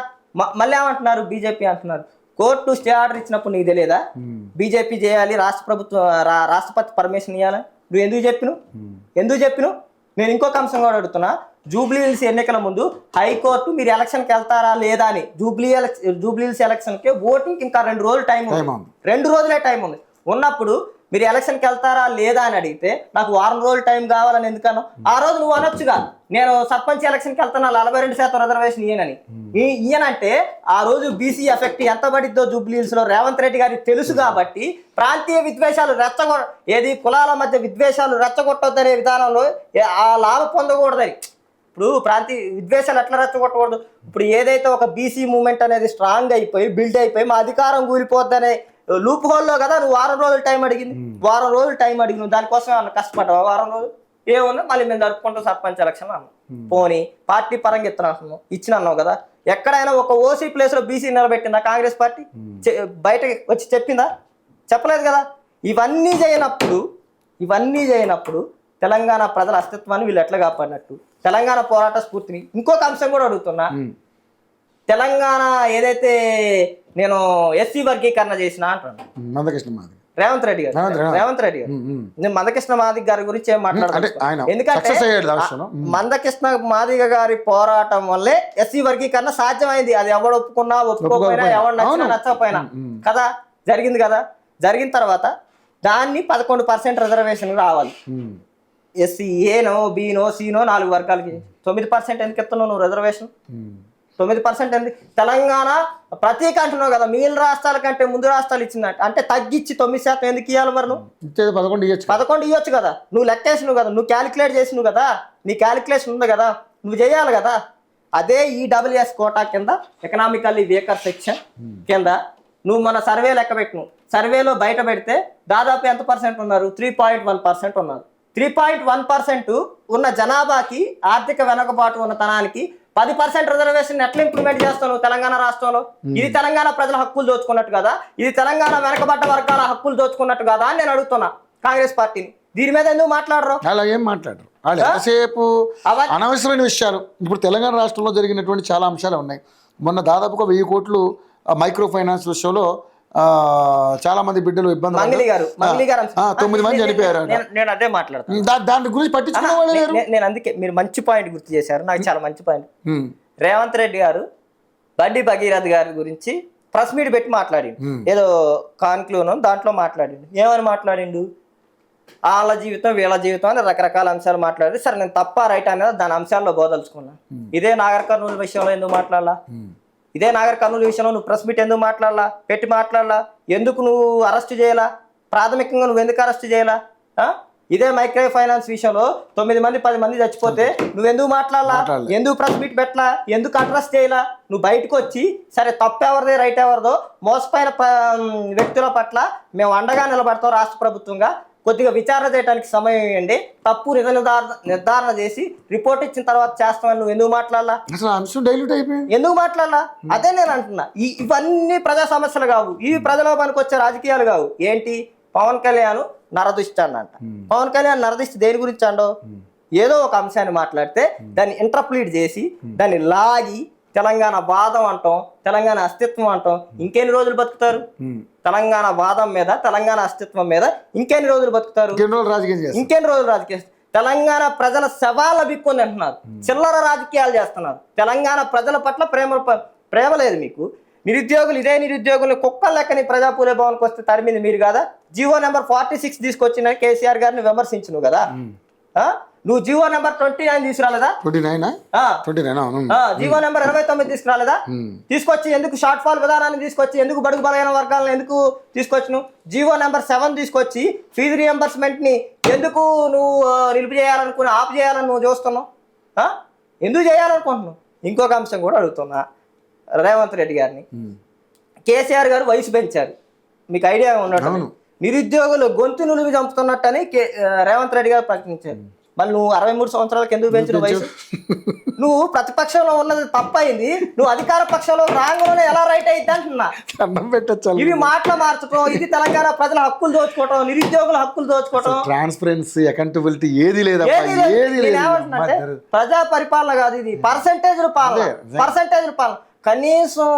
మళ్ళీ ఏమంటున్నారు? బీజేపీ అంటున్నారు కోర్టు స్టే ఆర్డర్ ఇచ్చినప్పుడు నీకు తెలియదా బీజేపీ చేయాలి, రాష్ట్రపతి పర్మిషన్ ఇవ్వాలి? నువ్వు ఎందుకు చెప్పిను? నేను ఇంకొక అంశం కూడా అడుగుతున్నా. జూబ్లీహిల్స్ ఎన్నికల ముందు హైకోర్టు మీరు ఎలక్షన్కి వెళ్తారా లేదా అని, జూబ్లీహిల్స్ ఎలక్షన్కి ఓటింగ్ ఇంకా 2 రోజులు టైం ఉంది, 2 రోజులే టైం ఉంది ఉన్నప్పుడు మీరు ఎలక్షన్కి వెళ్తారా లేదా అని అడిగితే నాకు 1 రోజులు టైం కావాలని ఎందుకన్నా? ఆ రోజు నువ్వు అనొచ్చుగా, నేను సర్పంచ్ ఎలక్షన్కి వెళ్తాను 42% రిజర్వేషన్ ఇయ్యనంటే ఆ రోజు బీసీ ఎఫెక్ట్ ఎంత పడిద్దో జూబ్లీహిల్స్ లో రేవంత్ రెడ్డి గారికి తెలుసు. కాబట్టి ప్రాంతీయ విద్వేషాలు కులాల మధ్య విద్వేషాలు రెచ్చగొట్టొద్దనే విధానంలో ఆ లాభం పొందకూడదని. ఇప్పుడు ప్రాంతీయ విద్వేషాలు ఎట్లా రెచ్చగొట్టకూడదు? ఇప్పుడు ఏదైతే ఒక బీసీ మూవ్మెంట్ అనేది స్ట్రాంగ్ అయిపోయి బిల్డ్ అయిపోయి మా అధికారం కూలిపోద్దనే లూప్ హోల్లో కదా నువ్వు 1 రోజులు టైం అడిగింది. 1 రోజులు టైం అడిగి దానికోసం ఏమన్నా కష్టపడ్డావా? 1 రోజులు ఏమన్నా మళ్ళీ మేము జరుపుకుంటాం సర్పంచ్ ఎలక్షన్ అన్నాం. పోనీ పార్టీ పరంగా ఇచ్చినావు కదా. ఎక్కడైనా ఒక ఓసీ ప్లేస్ లో బీసీ నిలబెట్టిందా కాంగ్రెస్ పార్టీ? బయటకి వచ్చి చెప్పిందా? చెప్పలేదు కదా. ఇవన్నీ చేయనప్పుడు తెలంగాణ ప్రజల అస్తిత్వాన్ని వీళ్ళు ఎట్లా కాపాడినట్టు? తెలంగాణ పోరాట స్ఫూర్తిని ఇంకొక అంశం కూడా అడుగుతున్నా. తెలంగాణ ఏదైతే నేను ఎస్సీ వర్గీకరణ చేసిన అంటున్నాను రేవంత్ రెడ్డి గారు నేను మందకృష్ణ మాదిగ గారి గురించి ఏం మాట్లాడతాను, ఎందుకంటే మందకృష్ణ మాదిగ గారి పోరాటం వల్లే ఎస్సీ వర్గీకరణ సాధ్యమైంది. అది ఎవడు ఒప్పుకున్నా ఒప్పుకోకపోయినా, ఎవరు నచ్చినా నచ్చకపోయినా కదా జరిగింది కదా. జరిగిన తర్వాత దాన్ని 11% రిజర్వేషన్ రావాలి. ఎస్సీ ఏనో బీనో సీనో 4 వర్గాలకి 9% ఎందుకు ఎత్తున్నావు నువ్వు రిజర్వేషన్? 9% ఎందుకు? తెలంగాణ ప్రతీక అంటున్నావు కదా, మిగిలిన రాష్ట్రాల కంటే ముందు రాష్ట్రాలు ఇచ్చిందంట, అంటే తగ్గించి 9% ఎందుకు ఇవ్వాలి? మరి నువ్వు 11 ఇవ్వచ్చు కదా. నువ్వు లెక్కేసినావు కదా, నువ్వు క్యాలిక్యులేట్ చేసినావు కదా, నీ క్యాలిక్యులేషన్ ఉంది కదా, నువ్వు చేయాలి కదా. అదే ఈడబ్ల్యూఎస్ కోటా కింద ఎకనామికల్లీ వీకర్ సెక్షన్ కింద నువ్వు మన సర్వే లెక్క పెట్టినావు. సర్వేలో బయట పెడితే దాదాపు ఎంత % ఉన్నారు? 3.1% ఉన్నారు. 3.1% ఉన్న జనాభాకి, ఆర్థిక వెనుకబాటు ఉన్న తనానికి 10% రిజర్వేషన్ ఎట్లా ఇంప్లిమెంట్ చేస్తావు తెలంగాణ రాష్ట్రంలో? ఇది తెలంగాణ ప్రజల హక్కులు దోచుకున్నట్టు కదా, ఇది తెలంగాణ వెనకబడ్డ వర్గాల హక్కులు దోచుకున్నట్టు కదా అని నేను అడుగుతున్నా కాంగ్రెస్ పార్టీని. దీని మీద ఎందుకు మాట్లాడరు? అలా ఏం మాట్లాడరు. ఎంతసేపు అనవసరమైన విషయాలు. ఇప్పుడు తెలంగాణ రాష్ట్రంలో జరిగినటువంటి చాలా అంశాలు ఉన్నాయి. మొన్న దాదాపుగా 1000 కోట్లు మైక్రో ఫైనాన్స్ విషయంలో చాలా మంది బిడ్డలు ఇబ్బంది, 9 మంది చనిపోయారు. నేను అదే మాట్లాడతాను, దాని గురించి పట్టించుకునే. నేను అందుకే మీరు మంచి పాయింట్ గుర్తు చేశారు, నాకు చాలా మంచి పాయింట్. రేవంత్ రెడ్డి గారు బండి భగీరథ్ గారి గురించి ప్రెస్ మీట్ పెట్టి మాట్లాడిండు, ఏదో కాన్క్లూన్ దాంట్లో మాట్లాడిండు. ఏమని మాట్లాడిండు? వాళ్ళ జీవితం వీళ్ళ జీవితం అని రకరకాల అంశాలు మాట్లాడి, సరే నేను తప్ప రైట్ అనేది దాని అంశాల్లో బోదలుచుకున్నా. ఇదే నాగర్ కర్నూలు విషయంలో ఎందుకు మాట్లాడాలా? ఇదే నాగర్ కర్నూలు విషయంలో నువ్వు ప్రెస్ మీట్ ఎందుకు మాట్లాడాలా? ఎందుకు నువ్వు అరెస్ట్ చేయాలా? ప్రాథమికంగా నువ్వు ఎందుకు అరెస్ట్ చేయాలా? ఇదే మైక్రో ఫైనాన్స్ విషయంలో 9 మంది 10 మంది చచ్చిపోతే నువ్వు ఎందుకు మాట్లాడాలా? ఎందుకు ప్రెస్ మీట్ పెట్టలా? ఎందుకు అరెస్ట్ చేయాలా? నువ్వు బయటకు వచ్చి సరే తప్పు ఎవరిదే రైట్ ఎవరిదో మోసపోయిన వ్యక్తుల పట్ల మేము అండగా నిలబడతాం రాష్ట్ర ప్రభుత్వంగా, కొద్దిగా విచారణ చేయడానికి సమయం ఇవ్వండి, తప్పు నిర్ధారణ చేసి రిపోర్ట్ ఇచ్చిన తర్వాత చేస్తామని నువ్వు ఎందుకు మాట్లాడాలా? అసలు అంశం డైల్యూట్ అయిపోయింది. ఎందుకు మాట్లాడాలా? అదే నేను అంటున్నా. ఇవన్నీ ప్రజా సమస్యలు కావు, ఇవి ప్రజల పనికి వచ్చే రాజకీయాలు కావు. ఏంటి? పవన్ కళ్యాణ్ నరదృష్టి అంట. పవన్ కళ్యాణ్ నరదృష్టి దేని గురించి అండో? ఏదో ఒక అంశాన్ని మాట్లాడితే దాన్ని ఇంటర్ప్లీట్ చేసి దాన్ని లాగి తెలంగాణ వాదం అంటాం, తెలంగాణ అస్తిత్వం అంటాం. ఇంకెన్ని రోజులు బతుకుతారు? తెలంగాణ వాదం మీద, తెలంగాణ అస్తిత్వం మీద ఇంకెన్ని రోజులు బతుకుతారు? ఇంకెన్ని రోజులు రాజకీయం? తెలంగాణ ప్రజల శవాల బిక్కొని అంటున్నారు, చిల్లర రాజకీయాలు చేస్తున్నారు. తెలంగాణ ప్రజల పట్ల ప్రేమ లేదు మీకు. నిరుద్యోగులు, ఇదే నిరుద్యోగులు కుక్కల లెక్కని ప్రజాపూలే భవన్కి వస్తే తరిమింది మీరు కదా. జీవో నెంబర్ 46 తీసుకొచ్చిన కేసీఆర్ గారిని విమర్శించు కదా. నువ్వు జీవో నెంబర్ 29 తీసుకురాలేదా? జీవో నెంబర్ 29 తీసుకురాలేదా? తీసుకొచ్చి ఎందుకు షార్ట్ ఫాల్ విధానాన్ని తీసుకొచ్చి ఎందుకు బడుగు బలైన వర్గాలను ఎందుకు తీసుకొచ్చి జీవో నెంబర్ 7 తీసుకొచ్చి ఫీజు రియంబర్స్మెంట్ ని ఎందుకు నువ్వు నిలుపు చేయాలనుకుని ఆపు చేయాలని నువ్వు చూస్తున్నావు? ఎందుకు చేయాలనుకుంటున్నావు? ఇంకొక అంశం కూడా అడుగుతున్నా రేవంత్ రెడ్డి గారిని. కేసీఆర్ గారు వయసు పెంచారు, మీకు ఐడియా ఉన్నట్టు. నిరుద్యోగులు గొంతు నులివి చంపుతున్నట్టని రేవంత్ రెడ్డి గారు ప్రకటించారు. మళ్ళీ నువ్వు 63 సంవత్సరాలకు ఎందుకు పెంచిన వయసు? నువ్వు ప్రతిపక్షంలో ఉన్నది తప్పైంది, నువ్వు అధికార పక్షంలో రాంగ్లోనే ఎలా రైట్ అయింది అంటున్నా. ఇవి మాటలు మార్చుకోవడం, ఇది తెలంగాణ ప్రజల హక్కులు దోచుకోవటం, నిరుద్యోగుల హక్కులు దోచుకోవటం, ట్రాన్స్పరెన్సీ, అకౌంటబిలిటీ ఏది లేదు. ప్రజా పరిపాలన కాదు, ఇది పర్సెంటేజ్ పాలన. కనీసం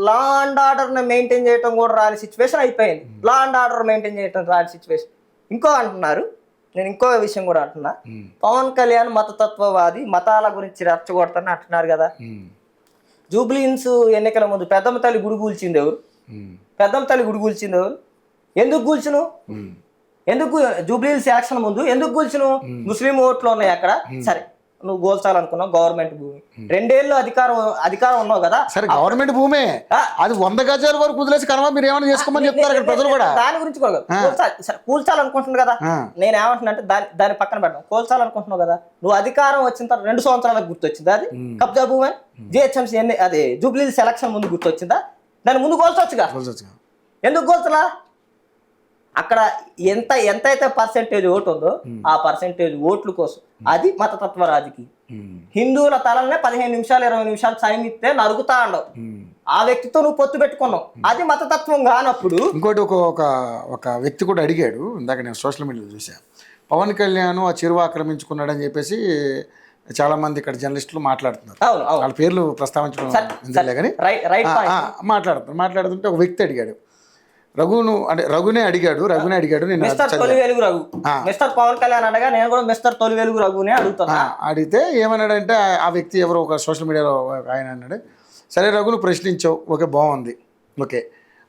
లా అండ్ ఆర్డర్ ని మెయింటైన్ చేయడం కూడా రాని సిచ్యువేషన్ అయిపోయింది. లా అండ్ ఆర్డర్ మెయింటైన్ చేయడం రాని సిచ్యువేషన్. ఇంకో అంటున్నారు, నేను ఇంకో విషయం కూడా అంటున్నా, పవన్ కళ్యాణ్ మతతత్వవాది, మతాల గురించి రెచ్చగొడతానని అంటున్నారు కదా. జూబ్లీహిల్స్ ఎన్నికల ముందు పెద్దమ్మ తల్లి గుడి కూల్చింది ఎవరు? ఎందుకు కూల్చును? ఎందుకు జూబ్లీహిల్స్ ఎలక్షన్ ముందు ఎందుకు కూల్చును? ముస్లిం ఓట్లు ఉన్నాయి అక్కడ. సరే, నువ్వు గోల్చాలనుకున్నావు గవర్నమెంట్ భూమి, 2 ఏళ్ళు అధికారం ఉన్నావు కదా. సరే, గవర్నమెంట్ భూమే, అది 100 గజాల వరకు వదిలేసి కనుక మీరు ఏమైనా చేసుకోమని చెప్తారు ప్రజలు కూడా. దాని గురించి కూల్చాలనుకుంటున్నావు కదా. నేను ఏమంటున్నా అంటే దాని పక్కన పెట్టడం, కూల్చాలనుకుంటున్నావు కదా. నువ్వు అధికారం వచ్చిన తర్వాత 2 సంవత్సరాలకు గుర్తొచ్చిందా అది కబ్జా భూమి? జిహెచ్ఎంసీ అదే జూబ్లీహిల్స్ ఎలక్షన్ ముందు గుర్తొచ్చిందా? దాని ముందు కోల్చొచ్చుగా. ఎందుకు కోల్చలా? అక్కడ ఎంతైతే పర్సెంటేజ్ ఓటు ఉందో ఆ పర్సెంటేజ్ ఓట్ల కోసం అది మతతత్వ రాజకీయం. హిందువుల తలనే 15 నిమిషాలు 20 నిమిషాలు టైం ఇస్తే నరుగుతా ఉండవు. ఆ వ్యక్తితో నువ్వు పొత్తు పెట్టుకున్నావు, అది మతతత్వం కానప్పుడు. ఇంకోటి ఒక వ్యక్తి కూడా అడిగాడు, ఇందాక నేను సోషల్ మీడియాలో చూసాను, పవన్ కళ్యాణ్ ఆ చెరువు ఆక్రమించుకున్నాడని చెప్పేసి చాలా మంది ఇక్కడ జర్నలిస్టులు మాట్లాడుతున్నారు. వాళ్ళ పేర్లు ప్రస్తావించడం ఎందుకులే కానీ మాట్లాడుతుంటే ఒక వ్యక్తి అడిగాడు, రఘునే అడిగాడు నేను మిస్టర్ పవన్ కళ్యాణ్ అడగా నేను కూడా మిస్టర్ తొలి వెలుగు రఘునే అడుగుతున్నా. అడిగితే ఏమన్నాడంటే ఆ వ్యక్తి ఎవరో ఒక సోషల్ మీడియాలో ఆయన అన్నాడు, సరే రఘును ప్రశ్నించావు, ఓకే బాగుంది, ఓకే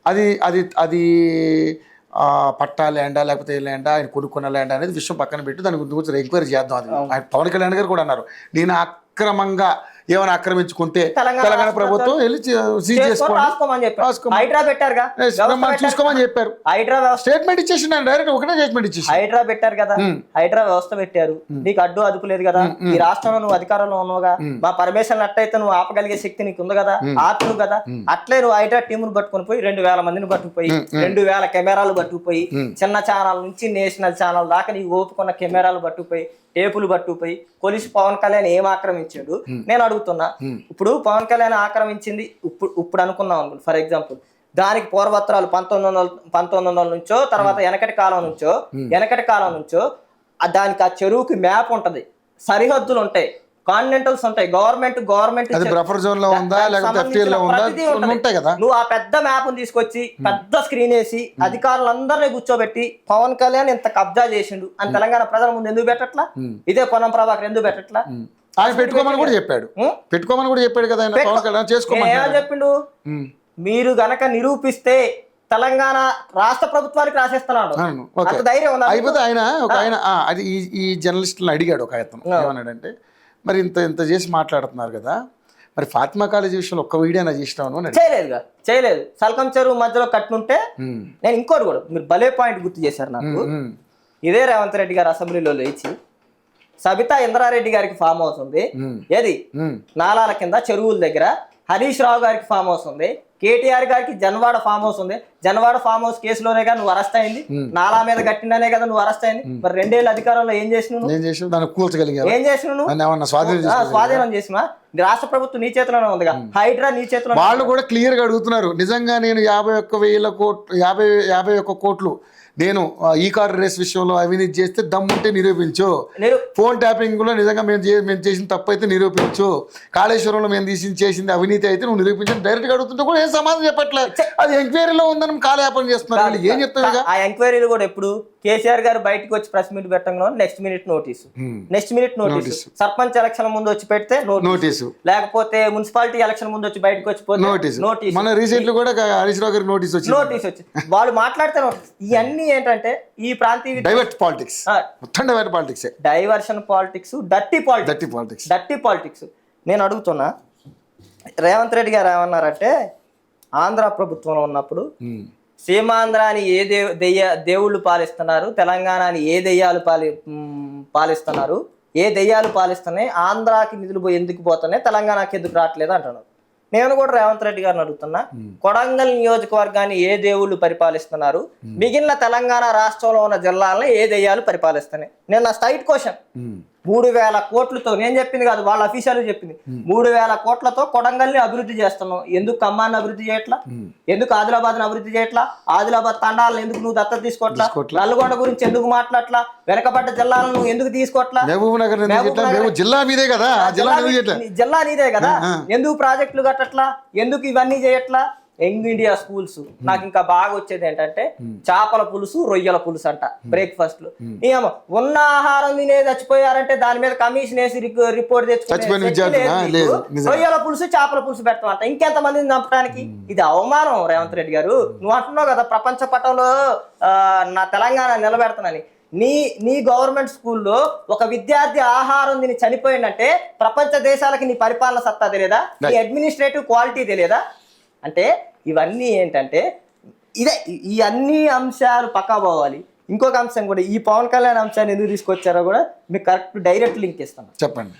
అది అది అది పట్టా ల్యాండా లేకపోతే ల్యాండా, ఆయన కొనుక్కున్న ల్యాండా అనేది విషయం పక్కన పెట్టి దాని గురించి ఎంక్వైరీ చేద్దాం. అది ఆయన పవన్ కళ్యాణ్ గారు కూడా అన్నారు, నేను అక్రమంగా ఏమైనా ఆక్రమించుకుంటే తెలంగాణ ప్రభుత్వం వెళ్ళి సీజ్ చేసుకోమని చూసుకోమని చెప్పారు. స్టేట్మెంట్ ఇచ్చేసి డైరెక్ట్ ఒకటే స్టేట్మెంట్ ఇచ్చేసి హైడ్రా పెట్టారు కదా, హైడ్రా వ్యవస్థ పెట్టారు. నీకు అడ్డు అదుపు లేదు కదా, ఈ రాష్ట్రంలో నువ్వు అధికారంలో ఉన్నావుగా, మా పర్మిషన్ అట్టయితే నువ్వు ఆపగలిగే శక్తి నీకు ఉంది కదా, ఆపును కదా. అట్లే నువ్వు హైడ్రా టీమును పట్టుకుని పోయి 2000 మందిని పట్టుకుపోయి 2000 కెమెరాలు పట్టుకుపోయి చిన్న ఛానల్ నుంచి నేషనల్ ఛానల్ దాకా నీకు ఓపుకున్న కెమెరాలు పట్టుకుపోయి టేపులు పట్టుకుపోయి కొలిసి పవన్ కళ్యాణ్ ఏం ఆక్రమించాడు నేను అడుగుతున్నా. ఇప్పుడు పవన్ కళ్యాణ్ ఆక్రమించింది ఇప్పుడు అనుకున్నాం ఫర్ ఎగ్జాంపుల్, దానికి పూర్వత్రాలు 1900 నుంచో తర్వాత వెనకటి కాలం నుంచో దానికి ఆ చెరువుకి మ్యాప్ ఉంటది, సరిహద్దులు ఉంటాయి, కాంటినెంటల్స్ ఉంటాయి, గవర్నమెంట్ నువ్వు ఆ పెద్ద మ్యాప్ తీసుకొచ్చి పెద్ద స్క్రీన్ వేసి అధికారులందరినీ కూర్చోబెట్టి పవన్ కళ్యాణ్ ఇంత కబ్జా చేసిండు అని తెలంగాణ ప్రజల ముందు ఎందుకు పెట్టట్లా? ఇదే పొన్నం ప్రభాకర్ ఎందుకు పెట్టట్లా? ఆయన పెట్టుకోమని కూడా చెప్పాడు కదా, ఏమని చెప్పిండు? మీరు గనక నిరూపిస్తే తెలంగాణ రాష్ట్ర ప్రభుత్వానికి రాసేస్తున్నాడు, ధైర్యం ఉందా? అయిపోతే ఆయన అది ఈ జర్నలిస్టులను అడిగాడు ఒక అతను, ఏమన్నాడంటే మరి ఇంత చేసి మాట్లాడుతున్నారు కదా, మరి ఫాతిమా కాలేజీ విషయంలో ఒక్క వీడియో నా చేసినాను. చేయలేదు. సల్కం చెరువు మధ్యలో కట్టుకుంటే నేను ఇంకోటి కూడా మీరు భలే పాయింట్ గుర్తు చేశారు నాకు. ఇదే రేవంత్ రెడ్డి గారు అసెంబ్లీలో లేచి సబితా ఇంద్రారెడ్డి గారికి ఫామ్ హౌస్ ఉంది, ఏది నాలాల కింద చెరువుల దగ్గర, హరీష్ రావు గారికి ఫామ్ హౌస్ ఉంది, కేటీఆర్ గారికి జన్వాడ ఫామ్ హౌస్ ఉంది. జన్వాడ ఫామ్ హౌస్ కేసులోనే కదా నువ్వు అరెస్ట్ అయింది. నాలా మీద కట్టిందనే కదా నువ్వు అరెస్ట్ అయింది. మరి 2 ఏళ్ళ అధికారంలో ఏం చేసినావు? ఏం చేసినావు నువ్వు? స్వాధీనం చేసినా? రాష్ట్ర ప్రభుత్వం నీ చేతిలోనే ఉందిగా, హైడ్రా నీ చేతిలో. వాళ్ళు కూడా క్లియర్ గా అడుగుతున్నారు, నిజంగా నేను 51 కోట్లు నేను ఈ కార్ రేస్ విషయంలో అవినీతి చేస్తే దమ్ముంటే నిరూపించు, ఫోన్ ట్యాపింగ్ లో నిజంగా మేము చేసిన తప్పు అయితే నిరూపించు, కాళేశ్వరంలో మేము చేసింది అవినీతి అయితే నువ్వు నిరూపించు డైరెక్ట్ గా అడుగుతుంటే కూడా ఏం సమాధానం చెప్పట్లేదు. అది ఎంక్వైరీలో ఉందని కాలయాపన చేస్తున్నారు. ఏం చెప్తారు? ఆ ఎంక్వైరీలు కూడా ఎప్పుడు కేసీఆర్ గారు బయటకు వచ్చి ప్రెస్ మీట్ పెట్టంగా next minute notice, sarpanch election ముందు వచ్చి పెడితే నోటీసు, లేకపోతే మున్సిపాలిటీ ఎలక్షన్ ముందు వచ్చి బయటకు వచ్చి నోటీసు. మన రీసెంట్ కూడా హరీష్ రావు గారికి నోటీస్ వచ్చింది. వాళ్ళు మాట్లాడితే ఇవన్నీ ఏంటంటే ఈ ప్రాంతీయ divert politics, diversion politics, dirty politics. నేను అడుగుతున్నా, రేవంత్ రెడ్డి గారు ఏమన్నారంటే ఆంధ్ర ప్రభుత్వంలో ఉన్నప్పుడు సీమాంధ్రాని ఏ దేవుళ్ళు పాలిస్తున్నారు, తెలంగాణని ఏ దెయ్యాలు పాలిస్తున్నారు, ఏ దెయ్యాలు పాలిస్తున్నాయి, ఆంధ్రాకి నిధులు ఎందుకు పోతున్నాయి, తెలంగాణకి ఎందుకు రావట్లేదు అంటున్నారు. నేను కూడా రేవంత్ రెడ్డి గారిని అడుగుతున్నా, కొడంగల్ నియోజకవర్గాన్ని ఏ దేవుళ్ళు పరిపాలిస్తున్నారు, మిగిలిన తెలంగాణ రాష్ట్రంలో ఉన్న జిల్లాలను ఏ దెయ్యాలు పరిపాలిస్తున్నాయి? నేను నా స్ట్రైట్ క్వశ్చన్. 3,000 కోట్లతో, నేను చెప్పింది కాదు, వాళ్ళ అఫీషియల్ చెప్పింది, 3,000 కోట్లతో కొడంగల్ని అభివృద్ధి చేస్తున్నావు. ఎందుకు ఖమ్మాన్ని అభివృద్ధి చేయట్లా? ఎందుకు ఆదిలాబాద్ని అభివృద్ధి చేయట్లా? ఆదిలాబాద్ తండాలను ఎందుకు నువ్వు దత్తత తీసుకోవట్లా? నల్గొండ గురించి ఎందుకు మాట్లాడట్లా? వెనకబడ్డ జిల్లాలను నువ్వు ఎందుకు తీసుకోవట్లా? జిల్లా నీదే కదా, ఎందుకు ప్రాజెక్టులు కట్టట్లా? ఎందుకు ఇవన్నీ చేయట్లా? Young India schools. నాకు ఇంకా బాగా వచ్చేది ఏంటంటే చేపల పులుసు, రొయ్యల పులుసు అంట బ్రేక్ఫాస్ట్ లో. ఏమో ఉన్న ఆహారం తినే చచ్చిపోయారంటే దాని మీద కమిషన్ వేసి రిపోర్ట్ తెచ్చుకుని రొయ్యల పులుసు, చేపల పులుసు పెట్టమంట. ఇంకెంత మందిని చంపడానికి? ఇది అవమానం రేవంత్ రెడ్డి గారు. నువ్వు అంటున్నావు కదా ప్రపంచ పటంలో నా తెలంగాణ నిలబెడతానని. నీ గవర్నమెంట్ స్కూల్లో ఒక విద్యార్థి ఆహారం తిని చనిపోయిందంటే ప్రపంచ దేశాలకి నీ పరిపాలన సత్తా తెలియదా? నీ అడ్మినిస్ట్రేటివ్ క్వాలిటీ తెలియదా? అంటే ఇవన్నీ ఏంటంటే ఈ అన్ని అంశాలు పక్కా పోవాలి. ఇంకొక అంశం కూడా, ఈ పవన్ కళ్యాణ్ అంశాన్ని ఎందుకు తీసుకొచ్చారో కూడా మీకు కరెక్ట్ డైరెక్ట్ లింక్ ఇస్తాను. చెప్పండి.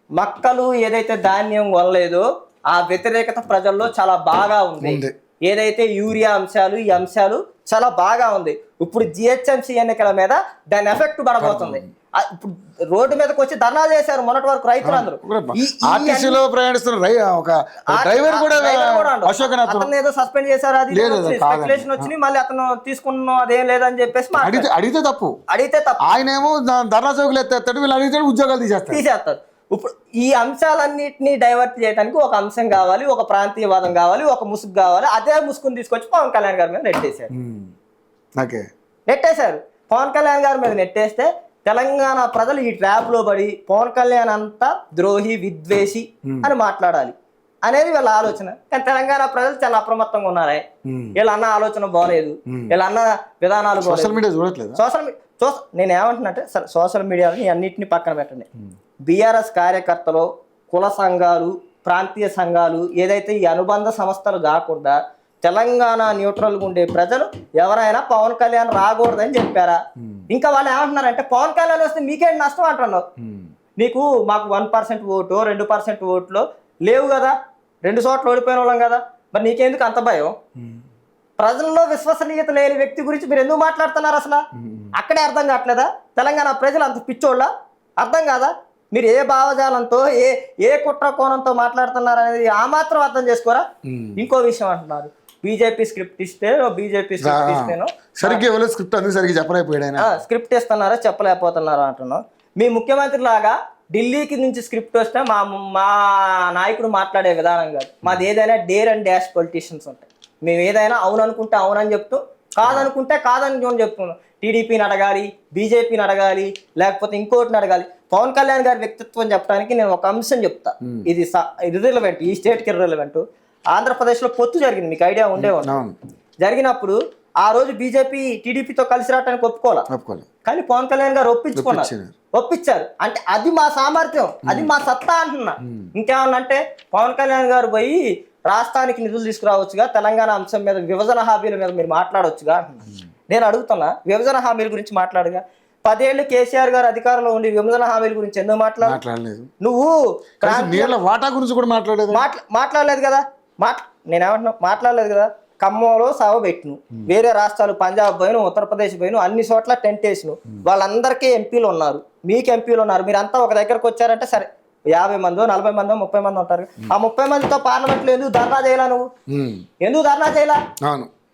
మక్కలు ఏదైతే ధాన్యం కొనలేదో ఆ వ్యతిరేకత ప్రజల్లో చాలా బాగా ఉంది. ఏదైతే యూరియా అంశాలు, ఈ అంశాలు చాలా బాగా ఉంది. ఇప్పుడు జిహెచ్ఎంసీ ఎన్నికల మీద దాని ఎఫెక్ట్ పడబోతుంది. ఇప్పుడు రోడ్డు మీదకి వచ్చి ధర్నాలు చేశారు మొన్నటి వరకు రైతులందరూ. అతను ఏదో సస్పెండ్ చేశారు, అది స్పెక్యులేషన్ వచ్చినాయి, మళ్ళీ అతను తీసుకున్న అదేం లేదని చెప్పేసి అడిగితే తప్పు. ఆయన ఏమో ధర్నా చౌకులు ఎత్తాడు, వీళ్ళు అడిగితే ఉద్యోగాలు తీసేస్తారు. ఇప్పుడు ఈ అంశాలన్నింటినీ డైవర్ట్ చేయడానికి ఒక అంశం కావాలి, ఒక ప్రాంతీయవాదం కావాలి, ఒక ముసుగు కావాలి. అదే ముసుగుని తీసుకొచ్చి పవన్ కళ్యాణ్ గారి మీద నెట్టేశారు. పవన్ కళ్యాణ్ గారి మీద నెట్టేస్తే తెలంగాణ ప్రజలు ఈ ట్రాప్ లో పడి పవన్ కళ్యాణ్ అంతా ద్రోహి, విద్వేషి అని మాట్లాడాలి అనేది వీళ్ళ ఆలోచన. కానీ తెలంగాణ ప్రజలు చాలా అప్రమత్తంగా ఉన్నారే. వీళ్ళ అన్న ఆలోచన బాగలేదు, వీళ్ళ అన్న విధానాలు నేను ఏమంటున్నాంటే సోషల్ మీడియాని అన్నింటినీ పక్కన పెట్టండి. బీఆర్ఎస్ కార్యకర్తలు, కుల సంఘాలు, ప్రాంతీయ సంఘాలు, ఏదైతే ఈ అనుబంధ సంస్థలు కాకుండా తెలంగాణ న్యూట్రల్గా ఉండే ప్రజలు ఎవరైనా పవన్ కళ్యాణ్ రాకూడదని చెప్పారా? ఇంకా వాళ్ళు ఏమంటున్నారంటే పవన్ కళ్యాణ్ వస్తే మీకేంటి నష్టం అంటున్నావు. మాకు 1% ఓటు, 2% ఓట్లు లేవు కదా, 2 చోట్ల ఓడిపోయిన వాళ్ళం కదా, మరి నీకెందుకు అంత భయం? ప్రజల్లో విశ్వసనీయత లేని వ్యక్తి గురించి మీరు ఎందుకు మాట్లాడుతున్నారు? అసలు అక్కడే అర్థం కావట్లేదా? తెలంగాణ ప్రజలు అంత పిచ్చోళ్ళ అర్థం కాదా? మీరు ఏ భావజాలంతో ఏ కుట్ర కోణంతో మాట్లాడుతున్నారు అనేది ఆ మాత్రం అర్థం చేసుకోరా? ఇంకో విషయం అంటున్నారు, బీజేపీ స్క్రిప్ట్ ఇస్తేనో స్క్రిప్ట్ ఇస్తున్నారా చెప్పలేకపోతున్నారా అంటున్నాం. మీ ముఖ్యమంత్రి లాగా ఢిల్లీకి నుంచి స్క్రిప్ట్ వస్తే మా నాయకుడు మాట్లాడే విధానం కాదు. మాది ఏదైనా డేర్ అండ్ డాష్ పొలిటీషియన్స్ ఉంటాయి. మేము ఏదైనా అవుననుకుంటే అవునని చెప్తూ, కాదనుకుంటే కాదని చెప్తున్నాం. టీడీపీని అడగాలి, బీజేపీని అడగాలి, లేకపోతే ఇంకోటిని అడగాలి. పవన్ కళ్యాణ్ గారి వ్యక్తిత్వం చెప్పడానికి నేను ఒక అంశం చెప్తా. ఇది ఇర్రిలవెంట్, ఈ స్టేట్కి ఇర్రిలవెంట్. ఆంధ్రప్రదేశ్లో పొత్తు జరిగింది, మీకు ఐడియా ఉండేవాళ్ళు. జరిగినప్పుడు ఆ రోజు బీజేపీ టీడీపీతో కలిసి రావడానికి ఒప్పుకోవాలి, కానీ పవన్ కళ్యాణ్ గారు ఒప్పించారు. అంటే అది మా సామర్థ్యం, అది మా సత్తా అంటున్నా. ఇంకేమన్నా అంటే పవన్ కళ్యాణ్ గారు పోయి రాష్ట్రానికి నిధులు తీసుకురావచ్చుగా, తెలంగాణ అంశం మీద, విభజన హామీల మీద మీరు మాట్లాడవచ్చుగా అంటున్నా. నేను అడుగుతున్నా, విభజన హామీల గురించి మాట్లాడుగా. 10 ఏళ్ళు కేసీఆర్ గారు అధికారంలో ఉండి విభజన హామీల గురించి ఎందుకు మాట్లాడలేదు? నువ్వు వాటా గురించి కూడా మాట్లాడలేదు కదా. నేనేమంటున్నా మాట్లాడలేదు కదా, ఖమ్మంలో సభ పెట్టిను, వేరే రాష్ట్రాలు పంజాబ్ పోయిను, ఉత్తరప్రదేశ్ పోయిను, అన్ని చోట్ల టెంట్ వేసిను, వాళ్ళందరికీ ఎంపీలు ఉన్నారు, మీకు ఎంపీలు ఉన్నారు, మీరంతా ఒక దగ్గరకు వచ్చారంటే సరే 50 మందో 40 మందో 30 మంది ఉంటారు, ఆ 30 మందితో పార్లమెంట్లో ఎందుకు ధర్నా చేయాల, నువ్వు ఎందుకు ధర్నా చేయాల?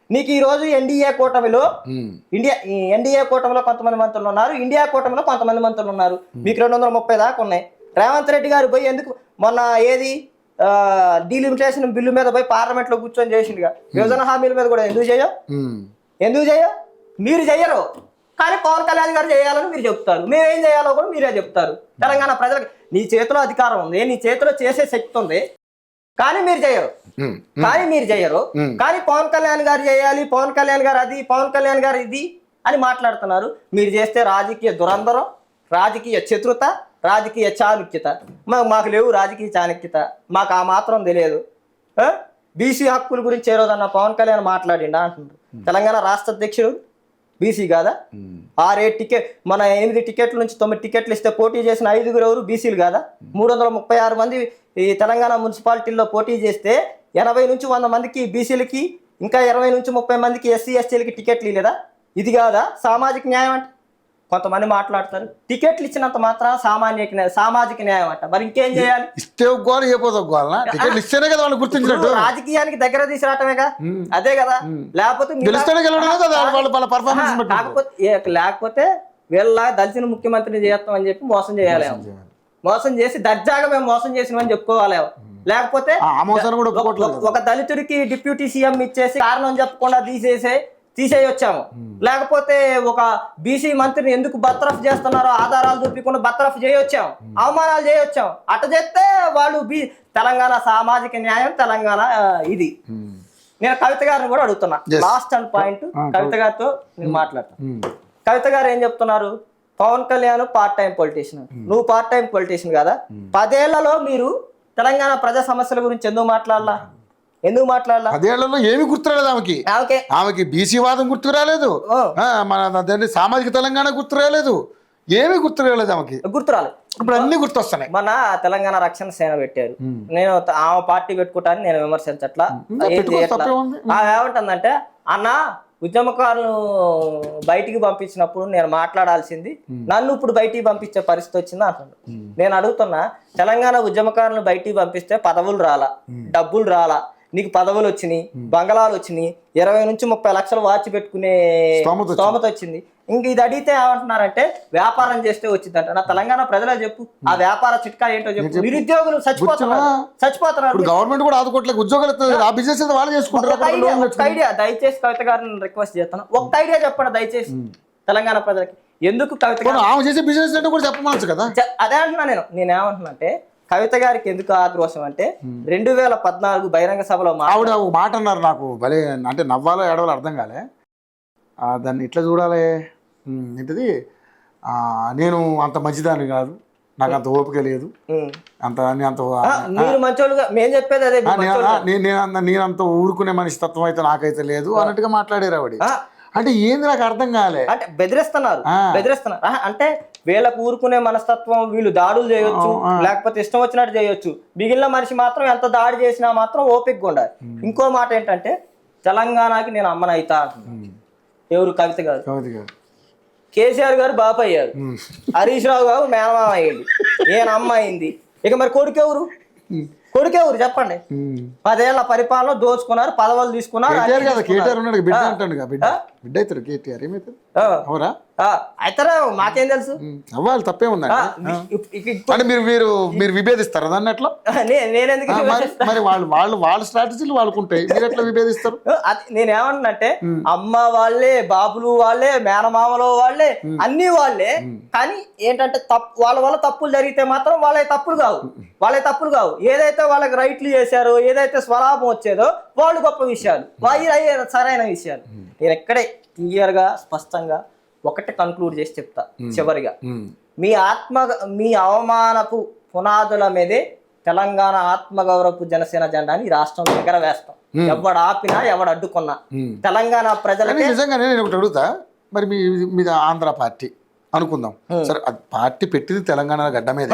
నీకు ఈ రోజు ఎన్డీఏ కూటమిలో ఎన్డీఏ కూటమిలో కొంతమంది మంత్రులు ఉన్నారు, ఇండియా కూటమిలో కొంతమంది మంత్రులు ఉన్నారు, మీకు 230 దాకా ఉన్నాయి. రేవంత్ రెడ్డి గారు పోయి ఎందుకు మొన్న ఏది డీలిమిటేషన్ బిల్లు మీద పోయి పార్లమెంట్ లో కూర్చొని చేసిండుగా, విభజన హామీల మీద కూడా ఎందుకు చేయో? మీరు చెయ్యరు, కానీ పవన్ కళ్యాణ్ గారు చేయాలని మీరు చెప్తారు, మేమేం చేయాలో కూడా మీరే చెప్తారు. తెలంగాణ ప్రజలకు నీ చేతిలో అధికారం ఉంది, నీ చేతిలో చేసే శక్తి ఉంది, కానీ మీరు చేయరు. కానీ పవన్ కళ్యాణ్ గారు చేయాలి, పవన్ కళ్యాణ్ గారు అది, పవన్ కళ్యాణ్ గారు ఇది అని మాట్లాడుతున్నారు. మీరు చేస్తే రాజకీయ దురంధరం, రాజకీయ చతురత, రాజకీయ చాణక్యత. మాకు లేవు రాజకీయ చాణక్యత, మాకు ఆ మాత్రం తెలియదు. బీసీ హక్కుల గురించి ఏ రోజన్నా పవన్ కళ్యాణ్ మాట్లాడిండా అంటున్నారు. తెలంగాణ రాష్ట్ర అధ్యక్షుడు బీసీ కాదా? 6 టికెట్ మన 8 టికెట్ల నుంచి 9 టికెట్లు ఇస్తే పోటీ చేసిన 5 ఎవరు బీసీలు కాదా? 336 మంది ఈ తెలంగాణ మున్సిపాలిటీల్లో పోటీ చేస్తే 80 నుంచి 100 మందికి బీసీలకి, ఇంకా 20 నుంచి 30 మందికి ఎస్సీ ఎస్టీలకి టికెట్లు ఇవ్వలేదా? ఇది కాదా సామాజిక న్యాయం అంటే? కొంతమంది మాట్లాడతారు టికెట్లు ఇచ్చినంత మాత్రం సామాజిక న్యాయం అంట. మరి ఇంకేం చేయాలి? రాజకీయానికి దగ్గర తీసుకురావటమేగా, అదే కదా. లేకపోతే వీళ్ళ దళితుని ముఖ్యమంత్రిని చేస్తామని చెప్పి మోసం చేయాలి, మోసం చేసి దర్జాగా మేము మోసం చేసినామని చెప్పుకోవాలి. లేకపోతే ఒక దళితుడికి డిప్యూటీ సీఎం ఇచ్చేసి కారణం చెప్పకుండా తీసేయొచ్చాము. లేకపోతే ఒక బీసీ మంత్రిని ఎందుకు బర్తరఫ్ చేస్తున్నారో ఆధారాలు చూపించకుండా బర్తరఫ్ చేయొచ్చాము, అవమానాలు చేయొచ్చాము. అట్ట చేస్తే వాళ్ళు తెలంగాణ సామాజిక న్యాయం, తెలంగాణ ఇది. నేను కవిత గారిని కూడా అడుగుతున్నా, లాస్ట్ అండ్ పాయింట్ కవిత గారితో నేను మాట్లాడతాను. కవిత గారు ఏం చెప్తున్నారు? Pawan Kalyan part time politician, నువ్వు పార్ట్ టైం పొలిటీషియన్ కదా, 10 ఏళ్లలో మీరు తెలంగాణ ప్రజా సమస్యల గురించి ఎందుకు మాట్లాడాలా? 10 ఏళ్లలో ఏమి గుర్తురాలేదు ఆమెకి బీసీ వాదం గుర్తుకు రాలేదు, మన సామాజిక తెలంగాణ గుర్తు రాలేదు, ఏమి గుర్తు రాలేదు ఆమెకి. గుర్తురాలేదు. ఇప్పుడు అన్ని గుర్తొస్తున్నాయి. మన తెలంగాణ రక్షణ సేన పెట్టారు, నేను ఆమె పార్టీ పెట్టుకుంటాను నేను విమర్శించట్లా. ఏమంటుందంటే, అన్న ఉద్యమకారులు బయటికి పంపించినప్పుడు నేను మాట్లాడాల్సింది, నన్ను ఇప్పుడు బయటికి పంపించే పరిస్థితి వచ్చింది అంటున్నాడు. నేను అడుగుతున్నా, తెలంగాణ ఉద్యమకారులను బయటికి పంపిస్తే పదవులు రాలా, డబ్బులు రాలా, నీకు పదవులు వచ్చినాయి, బంగళాలు వచ్చినాయి, 20 నుంచి 30 లక్షలు వాచి పెట్టుకునే స్తోమత వచ్చింది. ఇంక ఇది అడిగితే ఏమంటున్నారంటే వ్యాపారం చేస్తే వచ్చిందంట. నా తెలంగాణ ప్రజలకు చెప్పు, ఆ వ్యాపార చిట్కా ఏంటో చెప్పు. నిరుద్యోగులు చచ్చిపోతున్నారు, గవర్నమెంట్ కూడా ఆదుకోవట్లేదు, ఉద్యోగాలు ఐడియా దయచేసి కవిత గారిని రిక్వెస్ట్ చేస్తాను, ఒక్క ఐడియా చెప్పండి దయచేసి తెలంగాణ ప్రజలకి. ఎందుకు కవిత చెప్పమనొచ్చు కదా? అదే అంటున్నా నేనేమంటున్నా అంటే, కవిత గారికి ఎందుకు ఆక్రోశం అంటే 2014 బహిరంగ సభలో ఆవిడ ఒక మాట అన్నారు, నాకు భలే అంటే నవ్వాలో ఏడవాలో అర్థం కాలే. దాన్ని ఇట్లా చూడాలి ఏంటిది, నేను అంత మంచిదాన్ని కాదు, నాకు అంత ఓపిక లేదు, మీరు మంచోళ్ళుగా మేము చెప్పేది అదే, నేనంత ఊరుకునే మనిషి తత్వం అయితే నాకైతే లేదు అన్నట్టుగా మాట్లాడారు ఆవిడ. అంటే ఏంది నాకు అర్థం కాలే. అంటే బెదిరిస్తున్నారు అంటే వీళ్ళకు ఊరుకునే మనస్తత్వం, వీళ్ళు దాడులు చేయొచ్చు, లేకపోతే ఇష్టం వచ్చినట్టు చేయొచ్చు, మిగిలిన మనిషి మాత్రం ఎంత దాడి చేసినా మాత్రం ఓపికగా ఉండాలి. ఇంకో మాట ఏంటంటే, తెలంగాణకి నేను అమ్మనైతా అంటున్నాను. ఎవరు? కవిత గారు. కేసీఆర్ గారు బాప అయ్యారు, హరీష్ రావు గారు మేనమామ అయ్యింది, నేను అమ్మ అయింది, ఇక మరి కొడుకెవరు చెప్పండి? 10 ఏళ్ల పరిపాలన దోచుకున్నారు, పదవులు తీసుకున్నారు. అయితే మాకేం తెలుసు, అవ్వాలి తప్పే ఉందండి. మీరు విభేదిస్తారా దాన్ని? అట్లా మరి వాళ్ళ స్ట్రాటజీలు వాళ్ళకుంటాయి, మీరు ఎట్లా విభేదిస్తారు? నేనేమంటున్నంటే, అమ్మ వాళ్ళే, బాబులు వాళ్ళే, మేనమామలు వాళ్ళే, అన్ని వాళ్ళే. కానీ ఏంటంటే వాళ్ళ వల్ల తప్పులు జరిగితే మాత్రం వాళ్ళే తప్పులు కావు. ఏదైతే వాళ్ళకి రైట్లు చేశారో, ఏదైతే స్వలాభం వచ్చేదో వాళ్ళు గొప్ప విషయాలు, వాళ్ళు సరైన విషయాలు. నేను ఎక్కడే క్లియర్ గా స్పష్టంగా ఒకటి కన్క్లూడ్ చేసి చెప్తా చివరిగా, మీ అవమానపు పునాదుల మీదే తెలంగాణ ఆత్మగౌరవపు జనసేన జెండాని రాష్ట్రంలో దగ్గర వేస్తాం. ఎవడు ఆపినా ఎవడు అడ్డుకున్నా తెలంగాణ ప్రజలకి. నిజంగానే నేను ఒకటి అడుగుతా, మరి మీద ఆంధ్ర పార్టీ అనుకుందాం సరే, అది పార్టీ పెట్టింది తెలంగాణ గడ్డ మీద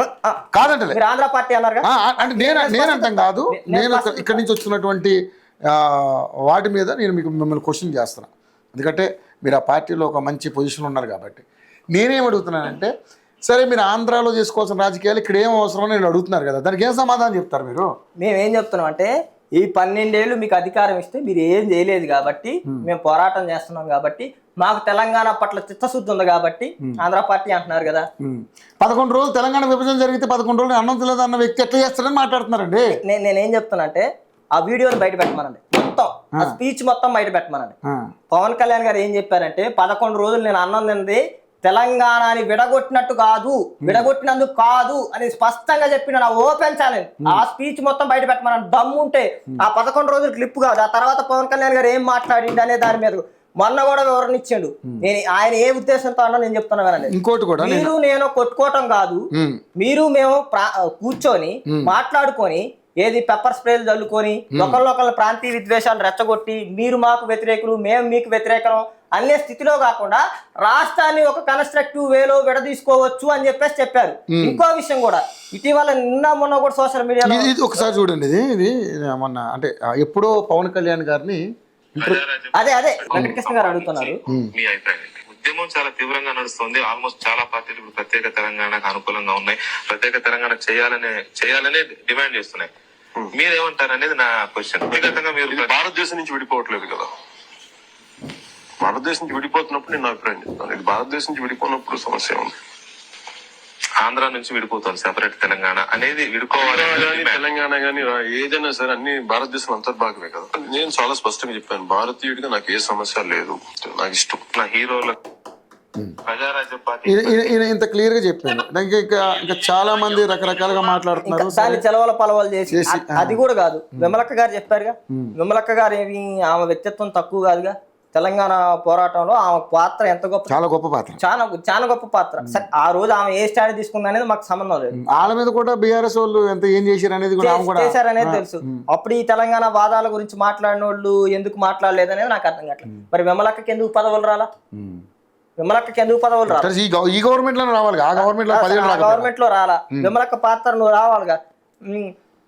కాదంటే ఆంధ్ర పార్టీ అన్నారు అంటే నేనంటాం కాదు, నేను ఇక్కడి నుంచి వచ్చినటువంటి వాటి మీద నేను మిమ్మల్ని క్వశ్చన్ చేస్తున్నాను. ఎందుకంటే మీరు ఆ పార్టీలో ఒక మంచి పొజిషన్ ఉన్నారు కాబట్టి. నేనేం అడుగుతున్నానంటే, సరే మీరు ఆంధ్రాలో చేసుకోవాల్సిన రాజకీయాలు ఇక్కడ ఏం అవసరం నేను అడుగుతున్నారు కదా, దానికి ఏం సమాధానం చెప్తారు మీరు? మేమేం చెప్తున్నాం అంటే, ఈ 12 ఏళ్ళు మీకు అధికారం ఇస్తే మీరు ఏం చేయలేదు కాబట్టి మేము పోరాటం చేస్తున్నాం కాబట్టి, మాకు తెలంగాణ పట్ల చిత్తశుద్ధి ఉంది కాబట్టి ఆంధ్ర పార్టీ అంటున్నారు కదా. 11 రోజులు తెలంగాణ విభజన జరిగితే 11 రోజులు అన్నం తెలియదు అన్న వ్యక్తి ఎట్లా చేస్తారని మాట్లాడుతున్నారండి. నేనేం చెప్తున్నా అంటే, ఆ వీడియోని బయట పెట్టమనండి, మొత్తం ఆ స్పీచ్ మొత్తం బయట పెట్టమనండి. పవన్ కళ్యాణ్ గారు ఏం చెప్పారంటే, 11 రోజులు నేను అన్నం తిన్నది తెలంగాణని విడగొట్టినట్టు కాదు, విడగొట్టినందుకు కాదు అని స్పష్టంగా చెప్పిన నా ఓపెన్ ఛాలెంజ్. ఆ స్పీచ్ మొత్తం బయట పెట్టమని దమ్ముంటే ఆ 11 రోజులు క్లిప్ కాదు, ఆ తర్వాత పవన్ కళ్యాణ్ గారు ఏం మాట్లాడింది అనే దాని మీద మొన్న కూడా వివరణ ఇచ్చిండు. నేను ఆయన ఏ ఉద్దేశంతో అన్నా నేను చెప్తున్నా కదండి. ఇంకోటి కూడా, మీరు నేను కొట్టుకోవటం కాదు, మీరు మేము కూర్చొని మాట్లాడుకొని ఏది పెప్పర్ స్ప్రేలు చల్లుకొని ఒకళ్ళొకళ్ళ ప్రాంతీయ విద్వేషాలు రెచ్చగొట్టి మీరు మాకు వ్యతిరేకులు మేము మీకు వ్యతిరేకం అనే స్థితిలో కాకుండా రాష్ట్రాన్ని ఒక కన్స్ట్రక్టివ్ వేలో విడదీసుకోవచ్చు అని చెప్పారు. ఇంకో విషయం కూడా, ఇటీవల నిన్న మొన్న కూడా సోషల్ మీడియాలో ఒకసారి చూడండి, ఇది మొన్న అంటే ఎప్పుడో పవన్ కళ్యాణ్ గారిని అదే వెంకటకృష్ణ గారు అడుగుతున్నారు. ఉద్యమం చాలా తీవ్రంగా నడుస్తుంది. ఆల్మోస్ట్ చాలా పార్టీలు ఇప్పుడు ప్రత్యేక తెలంగాణకు అనుకూలంగా ఉన్నాయి, ప్రత్యేక తెలంగాణ చేయాలనే డిమాండ్ చేస్తున్నాయి. మీరేమంటారు అనేది నా క్వశ్చన్. వ్యక్తిగతంగా మీరు భారతదేశం నుంచి విడిపోవట్లేదు కదా, భారతదేశం నుంచి విడిపోతున్నప్పుడు నేను అభిప్రాయం చెప్తాను. ఇది భారతదేశం నుంచి విడిపోయినప్పుడు సమస్య ఉంది. ఆంధ్ర నుంచి విడిపోతుంది, సెపరేట్ తెలంగాణ అనేది విడిపోవాలి. తెలంగాణ గానీ ఏదైనా సరే అన్ని భారతదేశం అంతర్భాగమే కదా. నేను చాలా స్పష్టంగా చెప్పాను, భారతీయుడిగా నాకు ఏ సమస్య లేదు, నాకు ఇష్టం. నా హీరోల ప్రజారాజ్య పార్టీ ఇంత క్లియర్ గా చెప్పాను. ఇంకా చాలా మంది రకరకాలుగా మాట్లాడుతున్నారు, దాన్ని చెలవల పలవలు చేసి. అది కూడా కాదు, విమలక్క గారు చెప్పారుగా, విమలక్క గారు ఏమి ఆమె వ్యక్తిత్వం తక్కువ కాదుగా. తెలంగాణ పోరాటంలో ఆమె పాత్ర ఎంత గొప్ప, చాలా గొప్ప పాత్ర, చాలా గొప్ప పాత్ర. సరే, ఆ రోజు ఆమె ఏ స్టాండ్ తీసుకుంది అనేది మాకు సంబంధం లేదు. వాళ్ళ మీద కూడా బీఆర్ఎస్ వాళ్ళు ఎంత ఏం చేశారు అనేది చేశారనేది తెలుసు. అప్పుడు ఈ తెలంగాణ వాదాల గురించి మాట్లాడిన వాళ్ళు ఎందుకు మాట్లాడలేదు అనేది నాకు అర్థం కావట్లేదు. మరి విమలక్కకి ఎందుకు పదవులు రాలా? విమలక్కకి ఎందుకు పదవులు రాలా? ఈ గవర్నమెంట్ లో రావాలి, ఆ గవర్నమెంట్ లో రాలా. విమలక్క పాత్ర నువ్వు రావాలిగా.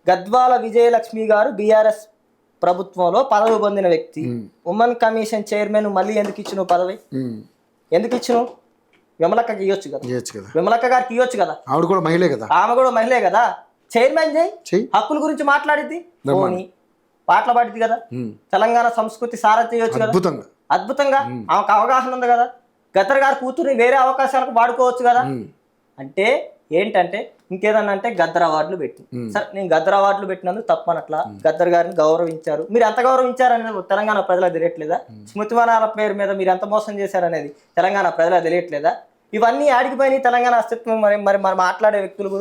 గద్వాల విజయలక్ష్మి గారు బీఆర్ఎస్ ప్రభుత్వంలో పదవి పొందిన వ్యక్తి, ఉమెన్ కమిషన్ చైర్మన్. మళ్ళీ ఎందుకు ఇచ్చిన పదవి? ఎందుకు ఇచ్చిన? విమలక్కకి ఇవ్వచ్చు కదా, విమలక్క గారికి ఇవ్వచ్చు కదా. ఆవిడ కూడా మహిళే కదా, ఆమె కూడా మహిళే కదా. చైర్మన్ చేయి, హక్కుల గురించి మాట్లాడిద్ది, పాటలు పాడిద్ది కదా. తెలంగాణ సంస్కృతి సారథి చేయొచ్చు కదా, అద్భుతంగా. ఆమెకు అవగాహన ఉంది కదా. గద్దర్ గారి కూతుర్ని వేరే అవకాశాలకు వాడుకోవచ్చు కదా. అంటే ఏంటంటే ఇంకేదన్నా అంటే గద్దర్ అవార్డులు పెట్టి, సరే నేను గద్దర్ అవార్డులు పెట్టినందుకు తప్పనట్లా. గద్దర్ గారిని గౌరవించారు, మీరు ఎంత గౌరవించారనేది తెలంగాణ ప్రజలకు తెలియట్లేదా? స్మృతివనాల పేరు మీద మీరు ఎంత మోసం చేశారనేది తెలంగాణ ప్రజలకు తెలియట్లేదా? ఇవన్నీ ఆడికిపోయినాయి తెలంగాణ అస్తిత్వం. మరి మాట్లాడే వ్యక్తులు.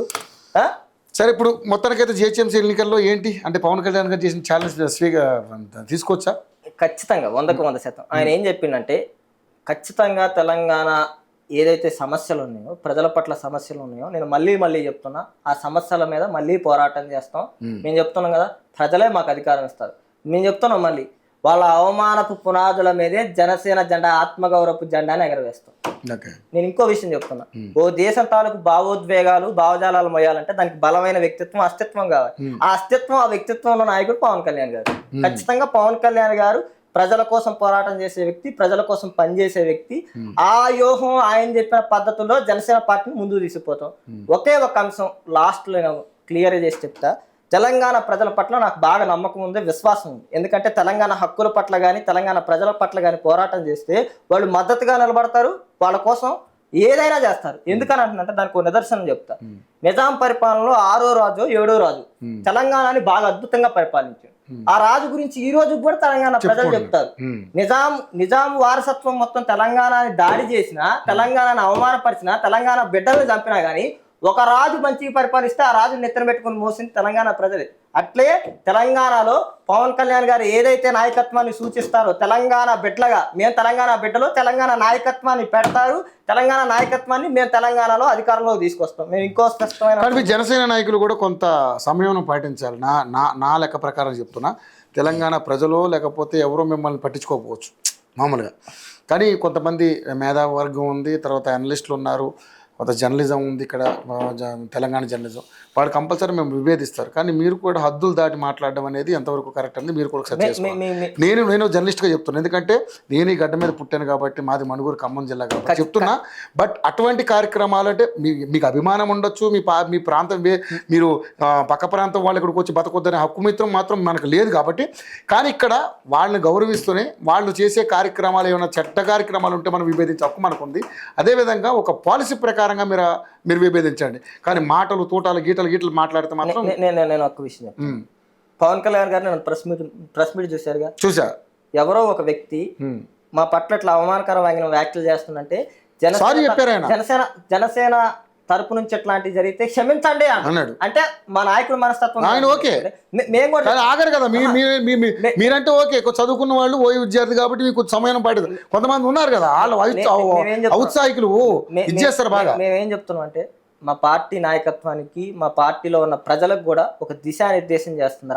సరే, ఇప్పుడు మొత్తానికైతే జిహెచ్ఎంసీ ఎన్నికల్లో ఏంటి అంటే పవన్ కళ్యాణ్ గారు చేసిన ఛాలెంజ్ తీసుకోవచ్చా? ఖచ్చితంగా 100% ఆయన ఏం చెప్పిండంటే, ఖచ్చితంగా తెలంగాణ ఏదైతే సమస్యలు ఉన్నాయో, ప్రజల పట్ల సమస్యలు ఉన్నాయో, నేను మళ్ళీ చెప్తున్నా, ఆ సమస్యల మీద మళ్ళీ పోరాటం చేస్తాం. మేము చెప్తున్నాం కదా, ప్రజలే మాకు అధికారం ఇస్తారు. మేము చెప్తున్నాం మళ్ళీ, వాళ్ళ అవమానపు పునాదుల మీదే జనసేన జెండా, ఆత్మగౌరవపు జెండాని ఎగరవేస్తాం. నేను ఇంకో విషయం చెప్తున్నా, ఓ దేశం తాలూకు భావోద్వేగాలు భావజాలాలు మొయ్యాలంటే దానికి బలమైన వ్యక్తిత్వం, అస్తిత్వం కావాలి. ఆ అస్తిత్వం, ఆ వ్యక్తిత్వంలో నాయకుడు పవన్ కళ్యాణ్ గారు. ఖచ్చితంగా పవన్ కళ్యాణ్ గారు ప్రజల కోసం పోరాటం చేసే వ్యక్తి, ప్రజల కోసం పనిచేసే వ్యక్తి. ఆ వ్యూహం ఆయన చెప్పిన పద్ధతుల్లో జనసేన పార్టీని ముందుకు తీసుకుపోతాం. ఒకే ఒక అంశం లాస్ట్ లో క్లియర్ చేసి చెప్తా, తెలంగాణ ప్రజల పట్ల నాకు బాగా నమ్మకం ఉంది, విశ్వాసం ఉంది. ఎందుకంటే తెలంగాణ హక్కుల పట్ల కానీ తెలంగాణ ప్రజల పట్ల కానీ పోరాటం చేస్తే వాళ్ళు మద్దతుగా నిలబడతారు, వాళ్ళ కోసం ఏదైనా చేస్తారు. ఎందుకని అంటున్నంటే దానికి ఒక నిదర్శనం చెప్తా. నిజాం పరిపాలనలో 6వ రాజు 7వ రాజు తెలంగాణని బాగా అద్భుతంగా పరిపాలించారు. ఆ రాజు గురించి ఈ రోజు కూడా తెలంగాణ ప్రజలు చెప్తారు. నిజాం వారసత్వం మొత్తం తెలంగాణని దాడి చేసినా, తెలంగాణని అవమానపరిచినా, తెలంగాణ బిడ్డలను చంపినా గానీ ఒక రాజు మంచిగా పరిపాలిస్తే ఆ రాజు నెత్తిన పెట్టుకుని మోసింది తెలంగాణ ప్రజలే. అట్లే తెలంగాణలో పవన్ కళ్యాణ్ గారు ఏదైతే నాయకత్వాన్ని సూచిస్తారో, తెలంగాణ బిడ్డలుగా మేము తెలంగాణ బిడ్డలు, తెలంగాణ నాయకత్వాన్ని పెడతారు. తెలంగాణ నాయకత్వాన్ని మేము తెలంగాణలో అధికారంలోకి తీసుకొస్తాం. మేము ఇంకో స్పష్టమైన జనసేన నాయకులు కూడా కొంత సమయం పాటించాలి. నా లెక్క ప్రకారం చెప్తున్నా, తెలంగాణ ప్రజలు లేకపోతే ఎవరో మిమ్మల్ని పట్టించుకోకపోవచ్చు మామూలుగా, కానీ కొంతమంది మేధావి వర్గం ఉంది, తర్వాత అనలిస్టులు ఉన్నారు, కొంత జర్నలిజం ఉంది ఇక్కడ, తెలంగాణ జర్నలిజం, వాడు కంపల్సరీ మేము విభేదిస్తారు. కానీ మీరు కూడా హద్దులు దాటి మాట్లాడడం అనేది ఎంతవరకు కరెక్ట్ అనేది మీరు కూడా ఒకసారి చేసుకోవాలి. నేను జర్నలిస్ట్గా చెప్తున్నాను, ఎందుకంటే నేను ఈ గడ్డ మీద పుట్టాను కాబట్టి, మాది మణుగూరు ఖమ్మం జిల్లా కాబట్టి చెప్తున్నా. బట్ అటువంటి కార్యక్రమాలు అంటే మీకు అభిమానం ఉండొచ్చు, మీ ప్రాంతం మీరు పక్క ప్రాంతం వాళ్ళు ఇక్కడికి వచ్చి బతకొద్దనే హక్కు మిత్రం మాత్రం మనకు లేదు కాబట్టి. కానీ ఇక్కడ వాళ్ళని గౌరవిస్తూనే వాళ్ళు చేసే కార్యక్రమాలు ఏమైనా చెడ్డ కార్యక్రమాలు ఉంటే మనం విభేదించే హక్కు మనకు ఉంది. అదేవిధంగా ఒక పాలసీ ప్రకారంగా మీరు విభేదించండి. కానీ మాటలు తోటాలు గీటలు మాట్లాడితే మాత్రం నేను ఒక్క విషయం, పవన్ కళ్యాణ్ గారు నేను ప్రెస్ మీట్ చూశారుగా, చూసా. ఎవరో ఒక వ్యక్తి మా పట్ల ఇట్లా అవమానకరమైన వ్యాఖ్యలు చేస్తుందంటే జనసేన తరపు నుంచి ఎట్లాంటివి జరిగితే క్షమించండి అన్నాడు. అంటే మా నాయకుడు మనస్తత్వం ఆయన ఓకే, మేము కూడా ఆగరు కదా. మీరంటే ఓకే, చదువుకున్న వాళ్ళు ఓ విద్యార్థి కాబట్టి మీకు సమయం పడదు. కొంతమంది ఉన్నారు కదా వాళ్ళు ఔత్సాహికులు ఇచ్చేస్తారు బాగా. మేమేం చెప్తున్నాం అంటే మా పార్టీ నాయకత్వానికి, మా పార్టీలో ఉన్న ప్రజలకు కూడా ఒక దిశానిర్దేశం చేస్తుంది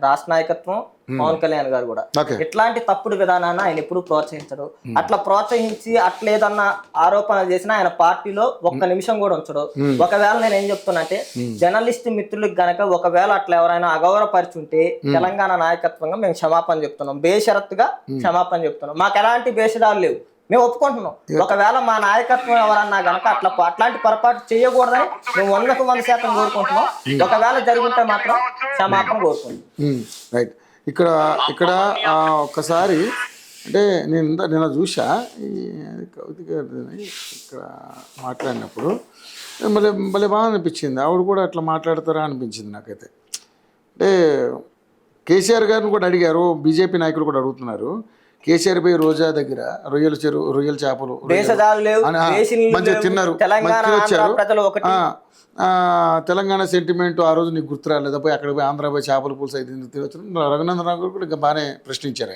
రాష్ట్ర నాయకత్వం, పవన్ కళ్యాణ్ గారు కూడా. ఇట్లాంటి తప్పుడు విధానాన్ని ఆయన ఎప్పుడు ప్రోత్సహించడు. అట్లా ప్రోత్సహించి అట్లేదన్నా ఆరోపణలు చేసినా ఆయన పార్టీలో ఒక్క నిమిషం కూడా ఉంచడు. ఒకవేళ నేను ఏం చెప్తున్నా అంటే జర్నలిస్ట్ మిత్రులకు గనక ఒకవేళ అట్లా ఎవరైనా అగౌరవపరిచుంటే తెలంగాణ నాయకత్వంగా మేము క్షమాపణ చెప్తున్నాం, బేషరత్తుగా క్షమాపణ చెప్తున్నాం. మాకు ఎలాంటి బేషడాలు లేవు, మేము ఒప్పుకుంటున్నాం. ఒకవేళ మా నాయకత్వం ఎవరన్నా గనక అట్లాంటి పొరపాటు చేయకూడదని మేము 100% కోరుకుంటున్నాం. ఒకవేళ జరుగుంటే మాత్రం క్షమాపణ కోరుకుంటున్నాం. రైట్. ఇక్కడ ఒక్కసారి అంటే నేను చూసా కవిత ఇక్కడ మాట్లాడినప్పుడు భలే బాగా అనిపించింది. ఆవిడ కూడా అట్లా మాట్లాడతారా అనిపించింది నాకైతే. అంటే కేసీఆర్ గారిని కూడా అడిగారు, బీజేపీ నాయకులు కూడా అడుగుతున్నారు. కేసీఆర్ పై రోజా దగ్గర రొయ్యల చేపలు మంచిగా తిన్నారు, మంచిగా వచ్చారు. తెలంగాణ సెంటిమెంట్ ఆ రోజు నీకు గుర్తు రాలేదా, పోయి అక్కడ పోయి ఆంధ్ర పోయి చేపల పులుసు అయితే తినవచ్చు. రఘునందన్ రావు కూడా ఇంకా బాగానే ప్రశ్నించారు.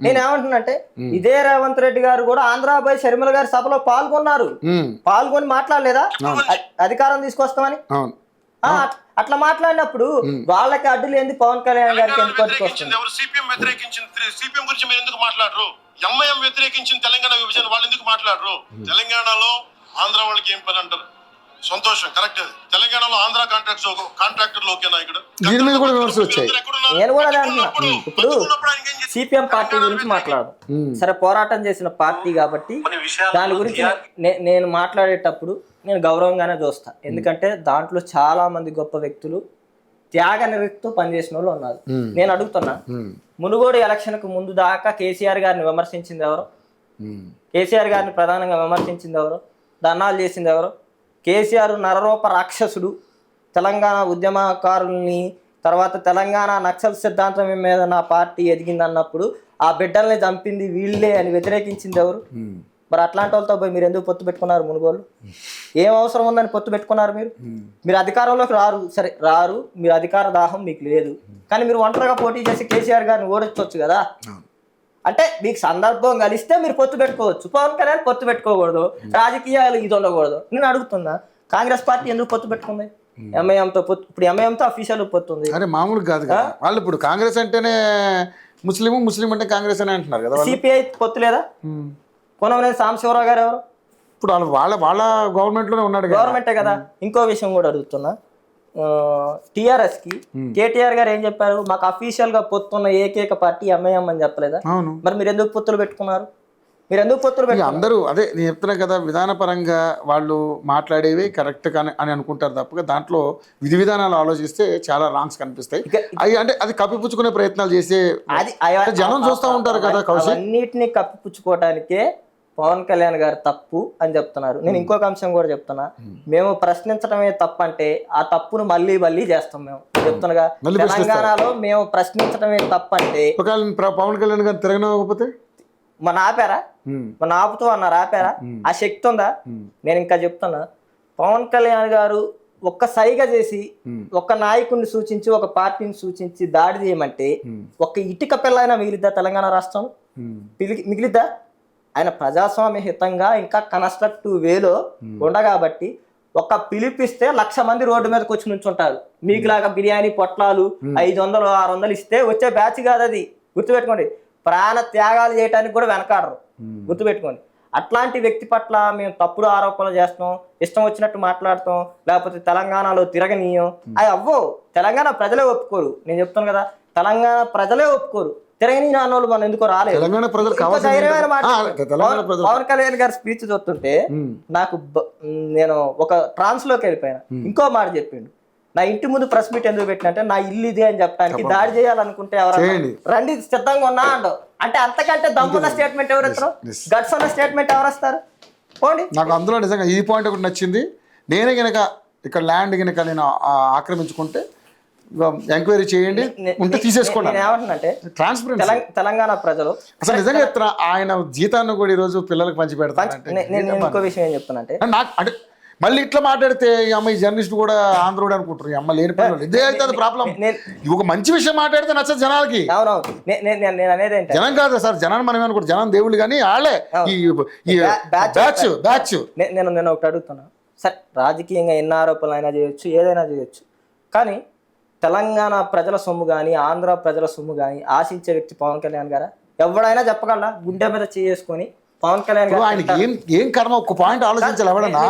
నేను ఏమంటున్నానంటే ఇదే రేవంత్ రెడ్డి గారు కూడా ఆంధ్ర పోయి షర్మిల గారి సభలో పాల్గొని మాట్లాడలేదా అధికారం తీసుకొస్తామని? అవును, అట్లా మాట్లాడినప్పుడు వాళ్ళకి అడ్డులు ఏంది పవన్ కళ్యాణ్ గారికి ఎందుకు వస్తుంది? సిపిఎం వ్యతిరేకించింది, సిపిఎం గురించి మీరు ఎందుకు మాట్లాడరు? ఎంఐఎం వ్యతిరేకించింది తెలంగాణ విభజన, వాళ్ళు ఎందుకు మాట్లాడరు? తెలంగాణలో ఆంధ్ర వాళ్ళకి ఏం పని అంటారు? సంతోషం, కరెక్ట్. తెలంగాణలో ఆంధ్ర కాంట్రాక్టర్లు ఓకేనా? ఇక్కడ నేను కూడా ఇప్పుడు సిపిఎం పార్టీ గురించి మాట్లాడదు, సరే పోరాటం చేసిన పార్టీ కాబట్టి దాని గురించి నేను మాట్లాడేటప్పుడు నేను గౌరవంగానే చూస్తా. ఎందుకంటే దాంట్లో చాలా మంది గొప్ప వ్యక్తులు త్యాగ నిరతితో పనిచేసిన వాళ్ళు ఉన్నారు. నేను అడుగుతున్నా, మునుగోడు ఎలక్షన్ కు ముందు దాకా కేసీఆర్ గారిని విమర్శించింది ఎవరు? కేసీఆర్ గారిని ప్రధానంగా విమర్శించింది ఎవరు? ధర్నాలు చేసింది ఎవరు? కేసీఆర్ నరరూప రాక్షసుడు, తెలంగాణ ఉద్యమకారుల్ని, తర్వాత తెలంగాణ నక్సల్ సిద్ధాంతం మీద నా పార్టీ ఎదిగింది అన్నప్పుడు ఆ బిడ్డల్ని చంపింది వీళ్ళే అని వ్యతిరేకించింది ఎవరు? మరి అట్లాంటి వాళ్ళతో పోయి మీరు ఎందుకు పొత్తు పెట్టుకున్నారు? మునుగోళ్ళు ఏం అవసరం ఉందని పొత్తు పెట్టుకున్నారు? మీరు అధికారంలోకి రారు, మీరు అధికార దాహం మీకు లేదు. కానీ మీరు ఒంటరిగా పోటీ చేసి కేసీఆర్ గారిని ఓడించవచ్చు కదా. అంటే మీకు సందర్భం కలిస్తే మీరు పొత్తు పెట్టుకోవచ్చు, పవన్ కళ్యాణ్ పొత్తు పెట్టుకోకూడదు, రాజకీయాలు ఇది ఉండకూడదు. నేను అడుగుతున్నా, కాంగ్రెస్ పార్టీ ఎందుకు పొత్తు పెట్టుకుంది? ఎంఐఎంతో పొత్తు, ఇప్పుడు ఎంఐఎంతో అఫీషియల్ పొత్తుంది. అరే మామూలు కాదు కదా వాళ్ళు. ఇప్పుడు కాంగ్రెస్ అంటేనే ముస్లిం అంటే కాంగ్రెస్ అని అంటున్నారు కదా. సిపిఐ పొత్తు లేదా? కొనవనేని సాంబశివరావు గారు ఎవరు? ఇప్పుడు వాళ్ళ గవర్నమెంట్లోనే ఉన్నాడు, గవర్నమెంటే కదా. ఇంకో విషయం కూడా అడుగుతున్నా, టిఆర్ఎస్ కి కేటీఆర్ గారు ఏం చెప్పారు? మాకు అఫీషియల్ గా పొత్తున్న ఏకైక పార్టీ ఎంఐఎం అని చెప్పలేదా? మరి మీరు ఎందుకు పొత్తులు పెట్టుకున్నారు? అందరూ అదే నేను చెప్తున్నా కదా, విధానపరంగా వాళ్ళు మాట్లాడేవి కరెక్ట్ అని అనుకుంటారు తప్పగా దాంట్లో విధి విధానాలు ఆలోచిస్తే చాలా రాంగ్స్ కనిపిస్తాయి. అంటే అది కప్పిపుచ్చుకునే ప్రయత్నాలు చేసే జనం చూస్తూ ఉంటారు కదా. అన్నిటిని కప్పిపుచ్చుకోవడానికే పవన్ కళ్యాణ్ గారు తప్పు అని చెప్తున్నారు. నేను ఇంకొక అంశం కూడా చెప్తున్నా, మేము ప్రశ్నించడమే తప్పు అంటే ఆ తప్పును మళ్ళీ చేస్తాం. మేము చెప్తున్నాగా, తెలంగాణలో మేము ప్రశ్నించడమే తప్పు అంటే పవన్ కళ్యాణ్ గారు తిరగకపోతే మన ఆపారా? మన ఆపుతూ అన్నారు, ఆపారా? ఆ శక్తి ఉందా? నేను ఇంకా చెప్తున్నా, పవన్ కళ్యాణ్ గారు ఒక్క సైగ చేసి ఒక నాయకుడిని సూచించి ఒక పార్టీని సూచించి దాడి చేయమంటే ఒక ఇటుక పిల్లైనా మిగిలిద్దా తెలంగాణ రాష్ట్రం? మిగిలిద్దా? ఆయన ప్రజాస్వామ్య హితంగా ఇంకా కన్స్ట్రక్టివ్ వేలో ఉండగాబట్టి ఒక పిలిపిస్తే 1,00,000 మంది రోడ్డు మీదకి వచ్చి నుంచుంటారు. మీకులాగా బిర్యానీ పొట్లాలు 500 600 ఇస్తే వచ్చే బ్యాచ్ కాదు అది, గుర్తుపెట్టుకోండి. ప్రాణ త్యాగాలు చేయడానికి కూడా వెనకాడరు, గుర్తుపెట్టుకోండి. అట్లాంటి వ్యక్తి పట్ల మేము తప్పుడు ఆరోపణలు చేస్తాం, ఇష్టం వచ్చినట్టు మాట్లాడతాం, లేకపోతే తెలంగాణలో తిరగనీయం, అది అవ్వో. తెలంగాణ ప్రజలే ఒప్పుకోరు. నేను చెప్తాను కదా, తెలంగాణ ప్రజలే ఒప్పుకోరు. తిరగని నాన్నోళ్ళు మనం ఎందుకో రాలేదు. తెలంగాణ ప్రజలు ఇంకో కావాల్సింది ధైర్యమైన మాట, తెలంగాణ ప్రజలు పవన్ కళ్యాణ్ గారి స్పీచ్ చూస్తుంటే నాకు నేను ఒక ట్రాన్స్ లోకి వెళ్ళిపోయాను. ఇంకో మాట చెప్పిండు, నా ఇంటి ముందు ప్రెస్ మీట్ ఎందుకు పెట్టినంటే నా ఇల్లు ఇది అని చెప్పడానికి, దాడి చేయాలనుకుంటే ఎవరైనా రండి సిద్ధంగా ఉన్నా అండవు. అంటే అంతకంటే దమ్మున్న స్టేట్మెంట్ ఎవరు ఇస్తారు? గట్స్ ఉన్న స్టేట్మెంట్ ఎవరు వస్తారు? పోండి. నాకు అందులో నిజంగా ఈ పాయింట్ ఒకటి నచ్చింది. నేనే గనక ఇక్కడ ల్యాండ్ గనక నేను ఆక్రమించుకుంటే ఎంక్వైరీ చేయండి, ఉంటే తీసేసుకోండి. నేను ఏమంటున్నానంటే ట్రాన్స్పరెన్సీ. తెలంగాణ ప్రజలు అసలు నిజంగా చెప్తున్నా, ఆయన జీతాన్ని కూడా ఈ రోజు పిల్లలకు పంచి పెడతారంటే నేను ఇంకో విషయం ఏం చెప్తానంటే, నాకు అంటే మళ్ళీ ఇట్లా మాట్లాడితే ఈ అమ్మాయి జర్నలిస్ట్ కూడా ఆంధ్రోడు అనుకుంటారు. ఈ అమ్మ లేని పనులు ఇదే అవుతుంది ప్రాబ్లం. ఒక మంచి విషయం మాట్లాడితే నచ్చదు జనాలకి. అవునవును. నేను అనేది ఏంటి, జనం కాదు సార్, జనాన్ని మనం ఏమనుకుంటాం, జనం దేవుళ్ళు కానీ వాళ్ళే ఈ బ్యాచ్. నేను ఒకటి అడుగుతున్నా, సరే రాజకీయంగా ఎన్ని ఆరోపణలు అయినా చేయొచ్చు, ఏదైనా చేయొచ్చు, కానీ తెలంగాణ ప్రజల సొమ్ము కానీ ఆంధ్ర ప్రజల సొమ్ము కానీ ఆశించే వ్యక్తి పవన్ కళ్యాణ్ గారా? ఎవడైనా చెప్పగలరా గుండె మీద చేసుకొని పవన్ కళ్యాణ్ గారు? ఆయనకి ఏం కర్మ, ఒక పాయింట్ ఆలోచించాలి. ఎవడన్నా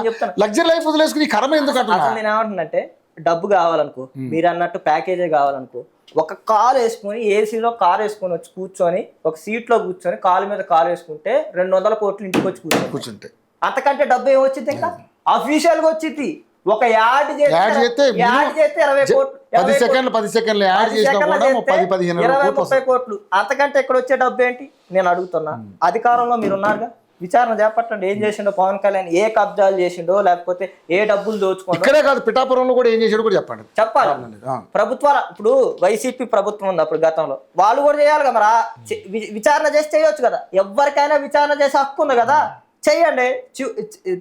లగ్జరీ లైఫ్ వదిలేసుకుని కర్మ ఎందుకు అంటున్నా? నేను ఏమంటున్నంటే, డబ్బు కావాలనుకో, మీరు అన్నట్టు ప్యాకేజే కావాలనుకో, ఒక కాలు వేసుకొని ఏసీలో కారు వేసుకొని వచ్చి కూర్చొని ఒక సీట్లో కూర్చొని కాలు మీద కాలు వేసుకుంటే 200 కోట్లు ఇంటికి వచ్చి కూర్చుంటే అంతకంటే డబ్బు ఏమొచ్చింది? ఇంకా అఫీషియల్ గా వచ్చింది. ఒక యాడ్ చేస్తే 20 కోట్లు, 10 సెకండ్లు యాడ్ చేసినా కూడా 10-15 కోట్లు. అంతకంటే ఇక్కడ వచ్చే డబ్బు ఏంటి? నేను అడుగుతున్నా, అధికారంలో మీరు ఉన్నారుగా, విచారణ చేపట్టండి. ఏం చేసిండో పవన్ కళ్యాణ్, ఏ కబ్జాలు చేసిండో, లేకపోతే ఏ డబ్బులు దోచుకోండి. ఇక్కడే కాదు, పిఠాపురంలో కూడా ఏం చేసాడో కూడా చెప్పాలి. ప్రభుత్వాల ఇప్పుడు వైసీపీ ప్రభుత్వం ఉంది అప్పుడు గతంలో, వాళ్ళు కూడా చేయాలి కదా. మరి విచారణ చేసి చేయొచ్చు కదా. ఎవరికైనా విచారణ చేసే హక్కు ఉంది కదా, చెయ్యండి.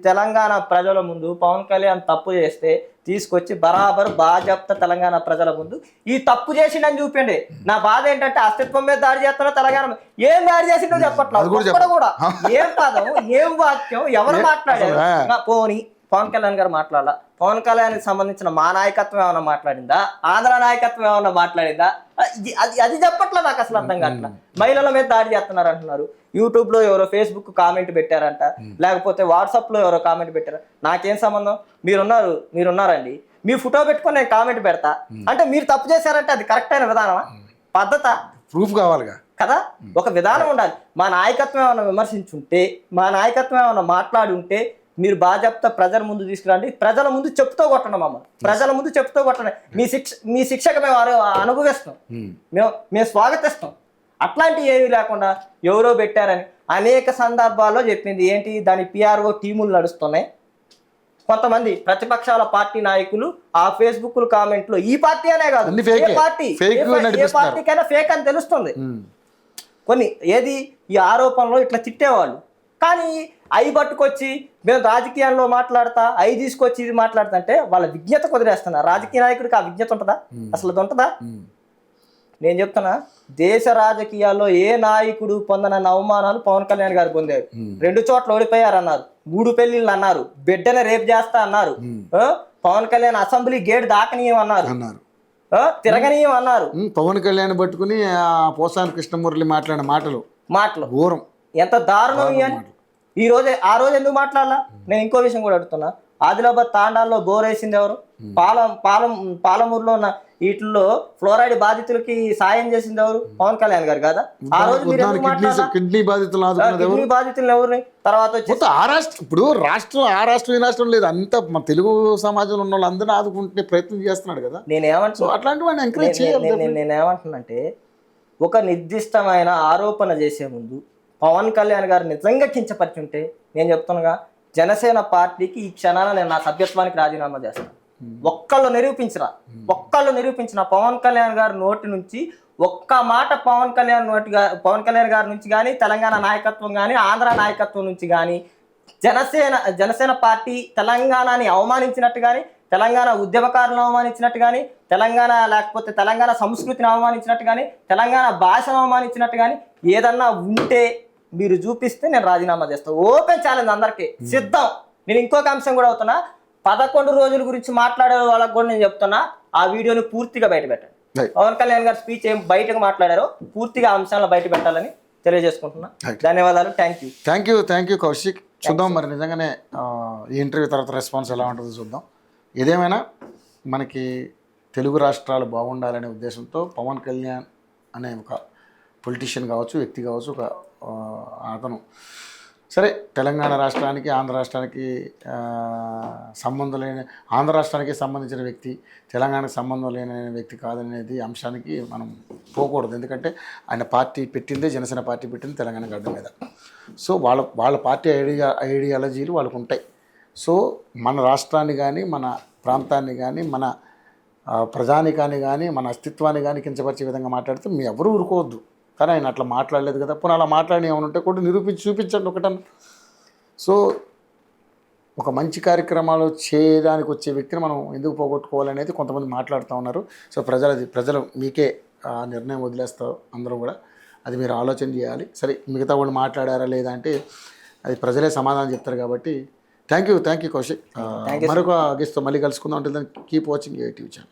తెలంగాణ ప్రజల ముందు పవన్ కళ్యాణ్ తప్పు చేస్తే తీసుకొచ్చి బరాబర్ బాజప్త తెలంగాణ ప్రజల ముందు ఈ తప్పు చేసిండని చూపిండి. నా బాధ ఏంటంటే అస్తిత్వం మీద దాడి చేస్తున్నా, తెలంగాణ ఏం దాడి చేసిండో చెప్పట్లేదు కూడా. ఏం పదం, ఏం వాక్యం, ఎవరు మాట్లాడారు? పోనీ పవన్ కళ్యాణ్ గారు మాట్లాడాల, పవన్ కళ్యాణ్కి సంబంధించిన మా నాయకత్వం ఏమన్నా మాట్లాడిందా, ఆంధ్ర నాయకత్వం ఏమన్నా మాట్లాడిందా? అది చెప్పట్లే. నాకు అసలు అర్థం కావట్లా. మహిళల మీద దాడి చేస్తున్నారు అంటున్నారు, యూట్యూబ్ లో ఎవరో ఫేస్బుక్ కామెంట్ పెట్టారంట, లేకపోతే వాట్సాప్ లో ఎవరో కామెంట్ పెట్టారు. నాకేం సంబంధం? మీరున్నారండి, మీ ఫోటో పెట్టుకొని నేను కామెంట్ పెడతా అంటే మీరు తప్పు చేశారంటే అది కరెక్ట్ అయిన విధానమా? పద్ధత? ప్రూఫ్ కావాలిగా కదా. ఒక విధానం ఉండాలి. మా నాయకత్వం ఏమైనా విమర్శించుంటే, మా నాయకత్వం ఏమైనా మాట్లాడి ఉంటే మీరు బాధ్యత ప్రజల ముందు తీసుకురండి, ప్రజల ముందు చెప్తూ కొట్టండి. మమ్మల్ని ప్రజల ముందు చెప్తూ కొట్టండి. మీ శిక్షకు మేము అనుభవిస్తాం, మేము స్వాగతిస్తాం. అట్లాంటివి ఏమీ లేకుండా ఎవరో పెట్టారని అనేక సందర్భాల్లో చెప్పింది. ఏంటి? దాని పిఆర్ఓ టీములు నడుస్తున్నాయి. కొంతమంది ప్రతిపక్షాల పార్టీ నాయకులు ఆ ఫేస్బుక్ కామెంట్లు ఈ పార్టీ అనే కాదు, ఏ పార్టీకైనా ఫేక్ అని తెలుస్తుంది. కొన్ని ఏది ఈ ఆరోపణలో ఇట్లా తిట్టేవాళ్ళు, కానీ అవి పట్టుకొచ్చి మేము రాజకీయాల్లో మాట్లాడతా, అవి తీసుకొచ్చి ఇది మాట్లాడతా అంటే వాళ్ళ విజ్ఞత కుదిరేస్తున్నారు. రాజకీయ నాయకుడికి ఆ విజ్ఞత ఉంటుందా? అసలు అది ఉంటుందా? నేను చెప్తున్నా, దేశ రాజకీయాల్లో ఏ నాయకుడు పొందనన్న అవమానాలు పవన్ కళ్యాణ్ గారు పొందారు. 2 చోట్ల ఓడిపోయారు అన్నారు, 3 పెళ్లిళ్ళు అన్నారు, బిడ్డని రేపు చేస్తా అన్నారు, పవన్ కళ్యాణ్ అసెంబ్లీ గేట్ దాకనీయం అన్నారు, తిరగనీయం అన్నారు. పవన్ కళ్యాణ్ పట్టుకుని పోసాని కృష్ణమురళి మాట్లాడిన మాటలు ఘోరం, ఎంత దారుణం. ఆ రోజు ఎందుకు మాట్లాడాలా? నేను ఇంకో విషయం కూడా అడుగుతున్నా, ఆదిలాబాద్ తాండాల్లో బోర్ వేసింది ఎవరు? పాలమూరులో ఉన్న వీటిల్లో ఫ్లోరైడ్ బాధితులకి సాయం చేసింది ఎవరు? పవన్ కళ్యాణ్ గారు కదా. ఆ రోజు కిడ్నీ బాధితులు ఎవరిని? తర్వాత ఇప్పుడు రాష్ట్రం ఈ రాష్ట్రం లేదు, అంతా మన తెలుగు సమాజంలో ఉన్న వాళ్ళందరూ ఆదుకుంటే ప్రయత్నం చేస్తున్నాడు కదా. నేనేమంటున్నానంటే, ఒక నిర్దిష్టమైన ఆరోపణ చేసే ముందు పవన్ కళ్యాణ్ గారు నిజంగా కించపరిచుంటే, నేను చెప్తున్నాగా, జనసేన పార్టీకి ఈ క్షణాన నేను నా సభ్యత్వానికి రాజీనామా చేస్తాను. ఒక్కళ్ళు నిరూపించిన పవన్ కళ్యాణ్ గారి నోటి నుంచి ఒక్క మాట పవన్ కళ్యాణ్ గారి నుంచి కానీ, తెలంగాణ నాయకత్వం కానీ, ఆంధ్ర నాయకత్వం నుంచి కానీ, జనసేన పార్టీ తెలంగాణని అవమానించినట్టు కానీ, తెలంగాణ ఉద్యమకారులను అవమానించినట్టు కానీ, తెలంగాణ సంస్కృతిని అవమానించినట్టు కానీ, తెలంగాణ భాషను అవమానించినట్టు కానీ ఏదన్నా ఉంటే మీరు చూపిస్తే నేను రాజీనామా చేస్తాను. ఓపెన్ ఛాలెంజ్, అందరికీ సిద్ధం. నేను ఇంకొక అంశం కూడా అవుతున్నా, 11 రోజుల గురించి మాట్లాడే వాళ్ళకి కూడా నేను చెప్తున్నా, ఆ వీడియోని పూర్తిగా బయట పెట్టండి. పవన్ కళ్యాణ్ గారు స్పీచ్ ఏం బయటకు మాట్లాడారో పూర్తిగా అంశాలను బయట పెట్టాలని తెలియజేసుకుంటున్నా. ధన్యవాదాలు. Thank you Kaushik. చూద్దాం మరి నిజంగానే ఈ ఇంటర్వ్యూ తర్వాత రెస్పాన్స్ ఎలా ఉంటుందో చూద్దాం. ఏదేమైనా మనకి తెలుగు రాష్ట్రాలు బాగుండాలనే ఉద్దేశంతో పవన్ కళ్యాణ్ అనే ఒక పొలిటీషియన్ కావచ్చు, వ్యక్తి కావచ్చు, ఒక అతను సరే తెలంగాణ రాష్ట్రానికి ఆంధ్ర రాష్ట్రానికి సంబంధం లేని, ఆంధ్ర రాష్ట్రానికి సంబంధించిన వ్యక్తి తెలంగాణకు సంబంధం లేని వ్యక్తి కాదనేది అంశానికి మనం పోకూడదు. ఎందుకంటే ఆయన పార్టీ పెట్టిందే, జనసేన పార్టీ పెట్టింది తెలంగాణ గడ్డ మీద. సో వాళ్ళ పార్టీ ఐడియాలజీలు వాళ్ళకు ఉంటాయి. సో మన రాష్ట్రాన్ని కానీ, మన ప్రాంతాన్ని కానీ, మన ప్రజానికాన్ని కానీ, మన అస్తిత్వాన్ని కానీ కించపరిచే విధంగా మాట్లాడితే మీ ఎవరు ఊరుకోవద్దు. కానీ ఆయన అట్లా మాట్లాడలేదు కదా, పోనీ అలా మాట్లాడి ఏమైనా ఉంటే కూడా నిరూపించి చూపించండి ఒకటన్నా. సో ఒక మంచి కార్యక్రమాలు చేయడానికి వచ్చే వ్యక్తిని మనం ఎందుకు పోగొట్టుకోవాలనేది కొంతమంది మాట్లాడుతూ ఉన్నారు. సో ప్రజలు మీకే నిర్ణయం వదిలేస్తారు అందరూ కూడా. అది మీరు ఆలోచన చేయాలి. సరే మిగతా వాళ్ళు మాట్లాడారా లేదా అంటే అది ప్రజలే సమాధానం చెప్తారు. కాబట్టి థ్యాంక్ యూ కౌశిక్. మరొక గెస్ట్తో మళ్ళీ కలుసుకుందాం. అంటే దాన్ని కీప్ వాచింగ్ AITV ఛానల్.